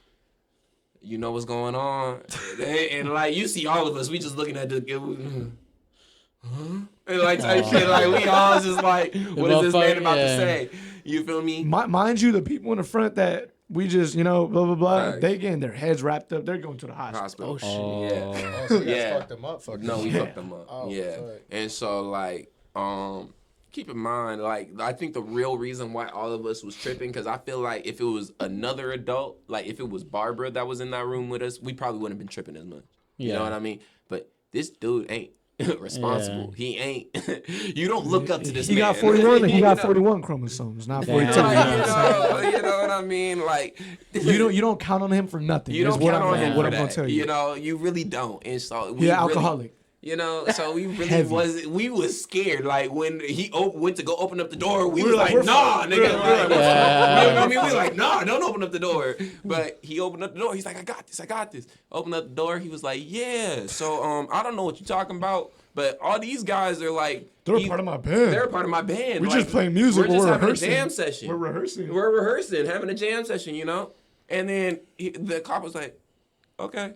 Speaker 3: You know what's going on, and like you see all of us, we just looking at the, Like type shit. Like we all just like, what is this man about to say? You feel me?
Speaker 2: Mind you, the people in the front that we just, blah, blah, blah,
Speaker 3: Facts.
Speaker 2: they getting their heads wrapped up. They're going to the hospital.
Speaker 1: Oh, shit.
Speaker 3: Yeah.
Speaker 5: Oh, so you guys fucked them up.
Speaker 3: We fucked them up.
Speaker 5: Oh,
Speaker 3: yeah.
Speaker 5: fuck.
Speaker 3: And so, like, keep in mind, like, I think the real reason why all of us was tripping, because I feel like if it was another adult, like if it was Barbara that was in that room with us, we probably wouldn't have been tripping as much. You know what I mean? But this dude ain't responsible. Yeah. He ain't. You don't look up to this man.
Speaker 2: He got 41 and he got 41 chromosomes, not 42.
Speaker 3: You know what I mean? Like
Speaker 2: you don't count on him for nothing.
Speaker 3: You don't count on him
Speaker 2: what
Speaker 3: for
Speaker 2: I'm
Speaker 3: that.
Speaker 2: gonna tell you.
Speaker 3: You know, you really don't. And so
Speaker 2: we alcoholic.
Speaker 3: You know, so we really we was scared. Like when he went to go open up the door, we were like, nah, nigga. We were like, nah, don't open up the door. But he opened up the door. He's like, I got this. Opened up the door. He was like, yeah. So I don't know what you're talking about, but all these guys are like,
Speaker 2: they're part of my band.
Speaker 3: They're part of my band.
Speaker 2: We're just playing music.
Speaker 3: We're just having
Speaker 2: rehearsing.
Speaker 3: A jam session.
Speaker 2: We're rehearsing,
Speaker 3: having a jam session. You know, and then the cop was like, okay.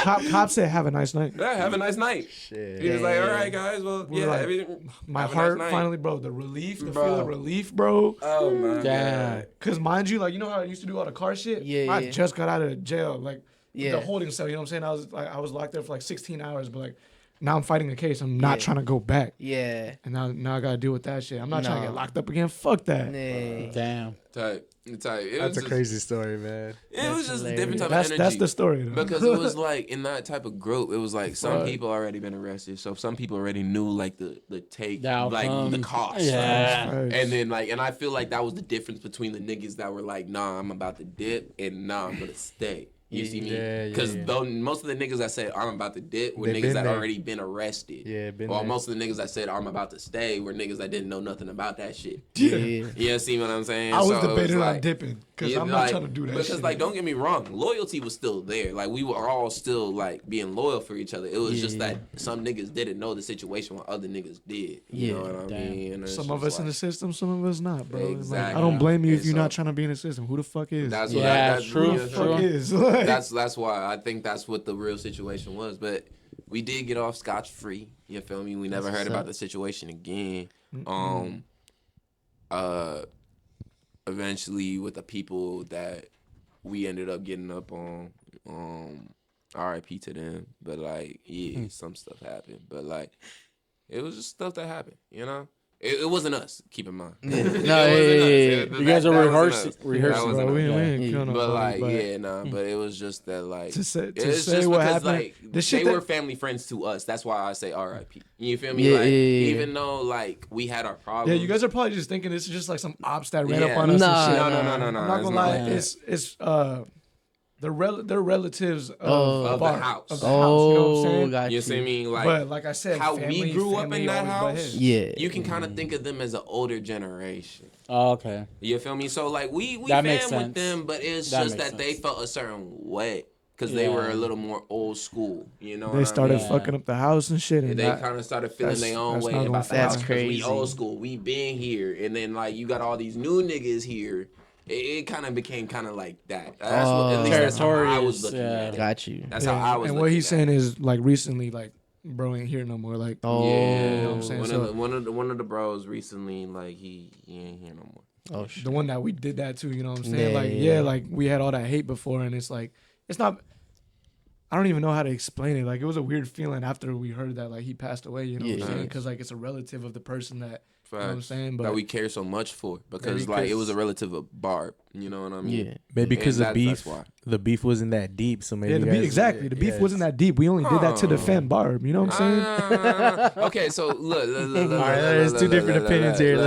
Speaker 2: Cop said, have a nice night.
Speaker 3: Yeah, have a nice night.
Speaker 5: Shit.
Speaker 3: He was like, all right, guys, well,
Speaker 2: We're like,
Speaker 3: everything.
Speaker 2: My heart finally, bro, the feel of relief, bro.
Speaker 3: Oh, my God.
Speaker 2: Because mind you, like, you know how I used to do all the car shit?
Speaker 1: Yeah,
Speaker 2: I just got out of jail, like,
Speaker 1: the
Speaker 2: holding cell, you know what I'm saying? I was locked there for like 16 hours, but like, now I'm fighting a case. I'm not trying to go back.
Speaker 1: Yeah.
Speaker 2: And now I got to deal with that shit. I'm not trying to get locked up again. Fuck that.
Speaker 4: Damn.
Speaker 3: Type.
Speaker 5: That's a crazy story, man.
Speaker 3: It was just a different type of energy.
Speaker 2: That's the story, though.
Speaker 3: Because it was like, in that type of group, it was like some people already been arrested. So some people already knew like the take, like the cost.
Speaker 4: Yeah.
Speaker 3: And then like, and I feel like that was the difference between the niggas that were like, nah, I'm about to dip, and nah, I'm going to stay. You see me? Because most of the niggas that said I'm about to dip were niggas that already been arrested.
Speaker 5: Yeah,
Speaker 3: most of the niggas that said I'm about to stay were niggas that didn't know nothing about that shit.
Speaker 2: Yeah.
Speaker 3: You see what I'm saying?
Speaker 2: I was debating on dipping because I'm not trying to do that
Speaker 3: because,
Speaker 2: shit.
Speaker 3: like, don't get me wrong, loyalty was still there. Like, we were all still, like, being loyal for each other. It was just that some niggas didn't know the situation while other niggas did. You know what I mean?
Speaker 2: Some of us in the system, some of us not, bro.
Speaker 3: Exactly.
Speaker 2: Like, I don't blame you if you're not trying to be in the system. Who the fuck is?
Speaker 3: That's
Speaker 4: true.
Speaker 2: Who the fuck is?
Speaker 3: That's why I think that's what the real situation was. But we did get off scotch-free. You feel me? We never heard about the situation again. Eventually, with the people that we ended up getting up on, RIP to them. But like, some stuff happened. But like, it was just stuff that happened, you know? It wasn't us, keep in mind.
Speaker 4: You guys are rehearsing.
Speaker 3: But like, but it was just that, like,
Speaker 2: to say what happened.
Speaker 3: Like, they were family friends to us. That's why I say R.I.P. You feel me? Even though like we had our problems.
Speaker 2: Yeah, you guys are probably just thinking this is just like some ops that ran up on us. No. I'm not gonna lie. It's they're relatives of
Speaker 3: the house.
Speaker 2: You know what I'm saying?
Speaker 1: Got
Speaker 3: you see me? Like,
Speaker 2: but like I said,
Speaker 3: how we grew up in that house.
Speaker 1: You
Speaker 3: can kind of think of them as an older generation.
Speaker 4: Oh, okay.
Speaker 3: You feel me? So like we
Speaker 4: that
Speaker 3: fan with them, but it's just that they felt a certain way because they were a little more old school. You know,
Speaker 2: they started fucking up the house and shit, and
Speaker 3: they kind of started feeling their own way about the house.
Speaker 1: Crazy.
Speaker 3: We old school. We been here, and then like you got all these new niggas here. It kind of became kind of like that. That's how I was looking at it.
Speaker 1: Got you.
Speaker 3: That's how I was.
Speaker 2: And what he's saying is like recently, like bro ain't here no more. Like
Speaker 3: you
Speaker 2: know what I'm saying?
Speaker 3: One of the bros recently, like he ain't here no more.
Speaker 1: Oh shit.
Speaker 2: The one that we did that to, you know what I'm saying? Like we had all that hate before, and it's like it's not. I don't even know how to explain it. Like it was a weird feeling after we heard that like he passed away. You know what I'm saying? Because like it's a relative of the person that. You know what I'm saying? But
Speaker 3: that we care so much for because like it was a relative of Barb. You know what I mean?
Speaker 5: Yeah. Maybe because the beef wasn't that deep. So maybe
Speaker 2: the beef wasn't that deep. We only did that to defend Barb. You know what I'm
Speaker 3: saying? Okay, so look.
Speaker 5: All right, there's two different opinions here.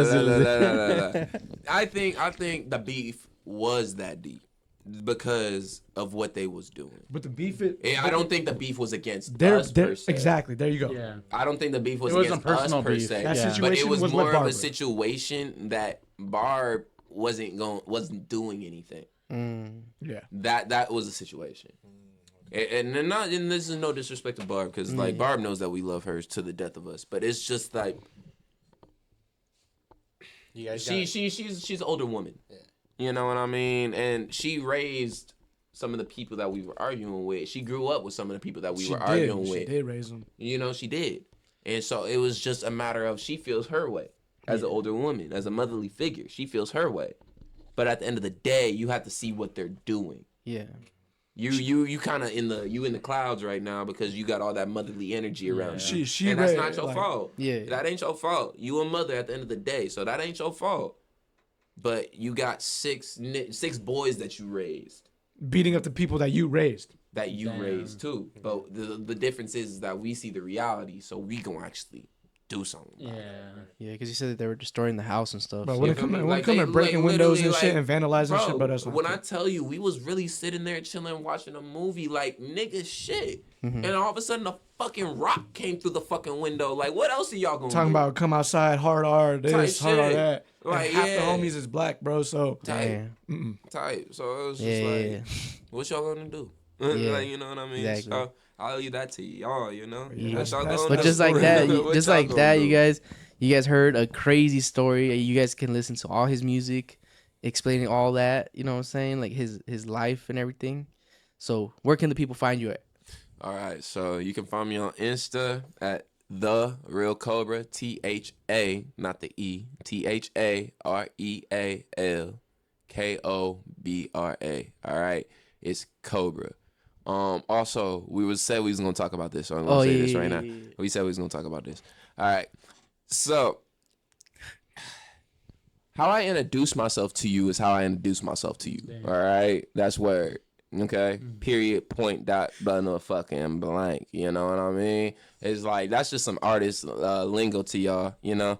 Speaker 3: I think the beef was that deep. Because of what they was doing.
Speaker 2: But the beef
Speaker 3: I don't think the beef was against us per se.
Speaker 2: Exactly. There you go.
Speaker 3: Yeah. I don't think the beef was against us per se.
Speaker 2: That situation
Speaker 3: but it was more of
Speaker 2: a
Speaker 3: situation that Barb wasn't doing anything.
Speaker 2: Yeah.
Speaker 3: That was a situation. And this is no disrespect to Barb because like Barb knows that we love her to the death of us. But it's just like she's an older woman. Yeah. You know what I mean? And she raised some of the people that we were arguing with. She grew up with some of the people that we were arguing with.
Speaker 2: She did raise them.
Speaker 3: You know, she did. And so it was just a matter of she feels her way as an older woman, as a motherly figure. She feels her way. But at the end of the day, you have to see what they're doing.
Speaker 1: Yeah.
Speaker 3: You kind of in the clouds right now because you got all that motherly energy around you.
Speaker 2: She
Speaker 3: and that's not your fault.
Speaker 1: Yeah.
Speaker 3: That ain't your fault. You a mother at the end of the day, so that ain't your fault. But you got six boys that you raised.
Speaker 2: Beating up the people that you raised.
Speaker 3: That you raised too. But the difference is that we see the reality, so we gonna actually do something.
Speaker 1: Yeah, because you said that they were destroying the house and stuff.
Speaker 2: But when it come and breaking windows and shit and vandalizing shit, but that's not
Speaker 3: when I tell you, we was really sitting there chilling, watching a movie, like nigga shit, and all of a sudden a fucking rock came through the fucking window. Like, what else are y'all gonna
Speaker 2: talking
Speaker 3: do?
Speaker 2: about? Come outside, hard R, this, hard R, that.
Speaker 3: Like,
Speaker 2: and half the homies is black, bro. So
Speaker 3: type. So it was just what y'all gonna do? Like, you know what I mean?
Speaker 1: Exactly.
Speaker 3: So I'll leave that to y'all, you know.
Speaker 1: But just like that, you guys heard a crazy story. You guys can listen to all his music, explaining all that. You know what I'm saying? Like his life and everything. So where can the people find you at?
Speaker 3: All right, so you can find me on Insta at The Real Kobra, THA, not the E, THAREALKOBRA. All right, it's Kobra. Also, said we was gonna talk about this, so I'm gonna say this right now. We said we was gonna talk about this. All right, so how I introduce myself to you is how I introduce myself to you. All right, that's word. Okay, period, point, dot, blah, fucking blank. You know what I mean? It's like that's just some artist lingo to y'all. You know.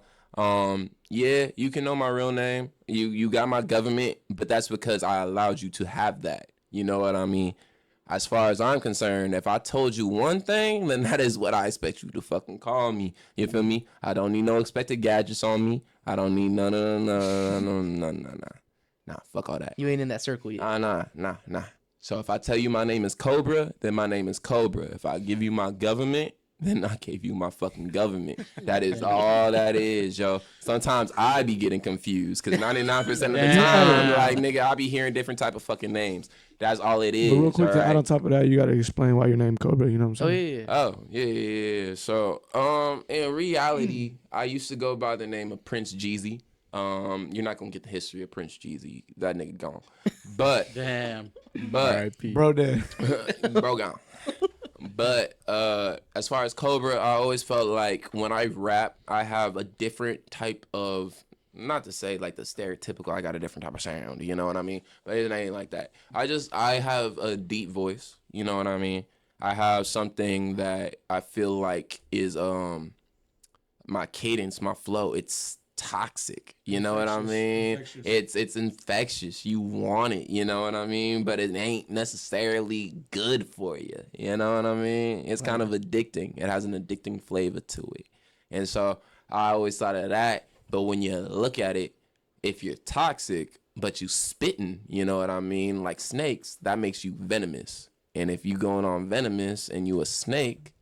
Speaker 3: Yeah, you can know my real name. You got my government, but that's because I allowed you to have that. You know what I mean? As far as I'm concerned, if I told you one thing, then that is what I expect you to fucking call me. You feel me? I don't need no expected gadgets on me. I don't need no. Nah, fuck all that.
Speaker 1: You ain't in that circle yet.
Speaker 3: Nah. So if I tell you my name is Cobra, then my name is Cobra. If I give you my government, then I gave you my fucking government. That is all that is, yo. Sometimes I be getting confused because 99% of the time, like, nigga, I be hearing different type of fucking names. That's all it is.
Speaker 2: But real quick, to add on top of that, you got to explain why your name Cobra, you know what I'm saying?
Speaker 3: Yeah. So, in reality, I used to go by the name of Prince Jeezy. You're not going to get the history of Prince Jeezy. That nigga gone. But,
Speaker 2: bro dead.
Speaker 3: Bro gone. But as far as Cobra, I always felt like when I rap, I have a different type of, not to say like the stereotypical, I got a different type of sound, you know what I mean? But it ain't like that. I have a deep voice, you know what I mean? I have something that I feel like is my cadence, my flow. It's toxic, you know what I mean? It's infectious. You want it, you know what I mean? But it ain't necessarily good for you, you know what I mean? It's kind of addicting. It has an addicting flavor to it. And so I always thought of that. But when you look at it, if you're toxic, but you spitting, you know what I mean? Like snakes, that makes you venomous. And if you going on venomous and you a snake,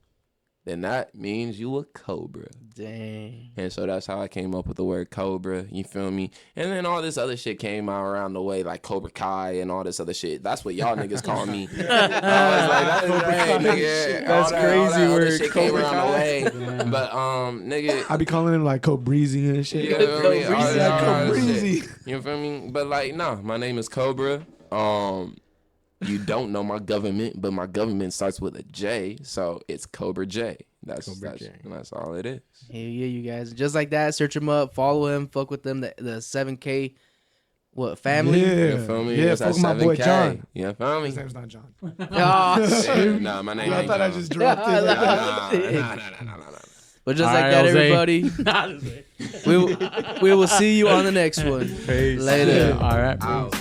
Speaker 3: then that means you a cobra.
Speaker 1: Dang.
Speaker 3: And so that's how I came up with the word cobra, you feel me? And then all this other shit came out around the way, like Cobra Kai and all this other shit. That's what y'all niggas call me. I was like, that is right, nigga.
Speaker 1: That's crazy
Speaker 3: all that
Speaker 1: word.
Speaker 3: Other shit came around the way. But, nigga.
Speaker 2: I be calling him like Cobreezy and shit.
Speaker 3: You feel me?
Speaker 2: Cobreezy.
Speaker 3: You feel me? But like, no, my name is Cobra. You don't know my government, but my government starts with a J, so it's Kobra J. That's all it is.
Speaker 1: Yeah, you guys. Just like that, search him up, follow him, fuck with them. The 7K, family?
Speaker 2: Yeah,
Speaker 3: You feel me?
Speaker 2: Yeah,
Speaker 3: It's
Speaker 2: fuck with
Speaker 3: that
Speaker 2: my boy
Speaker 3: 7K.
Speaker 2: John.
Speaker 3: You feel me?
Speaker 2: His name's not John.
Speaker 3: Nah, my name
Speaker 2: I
Speaker 3: ain't
Speaker 2: thought I
Speaker 3: John.
Speaker 2: just dropped it.
Speaker 3: Nah.
Speaker 1: But just like that, everybody, we will see you on the next one.
Speaker 4: Peace.
Speaker 1: Later.
Speaker 4: All right.
Speaker 3: Out.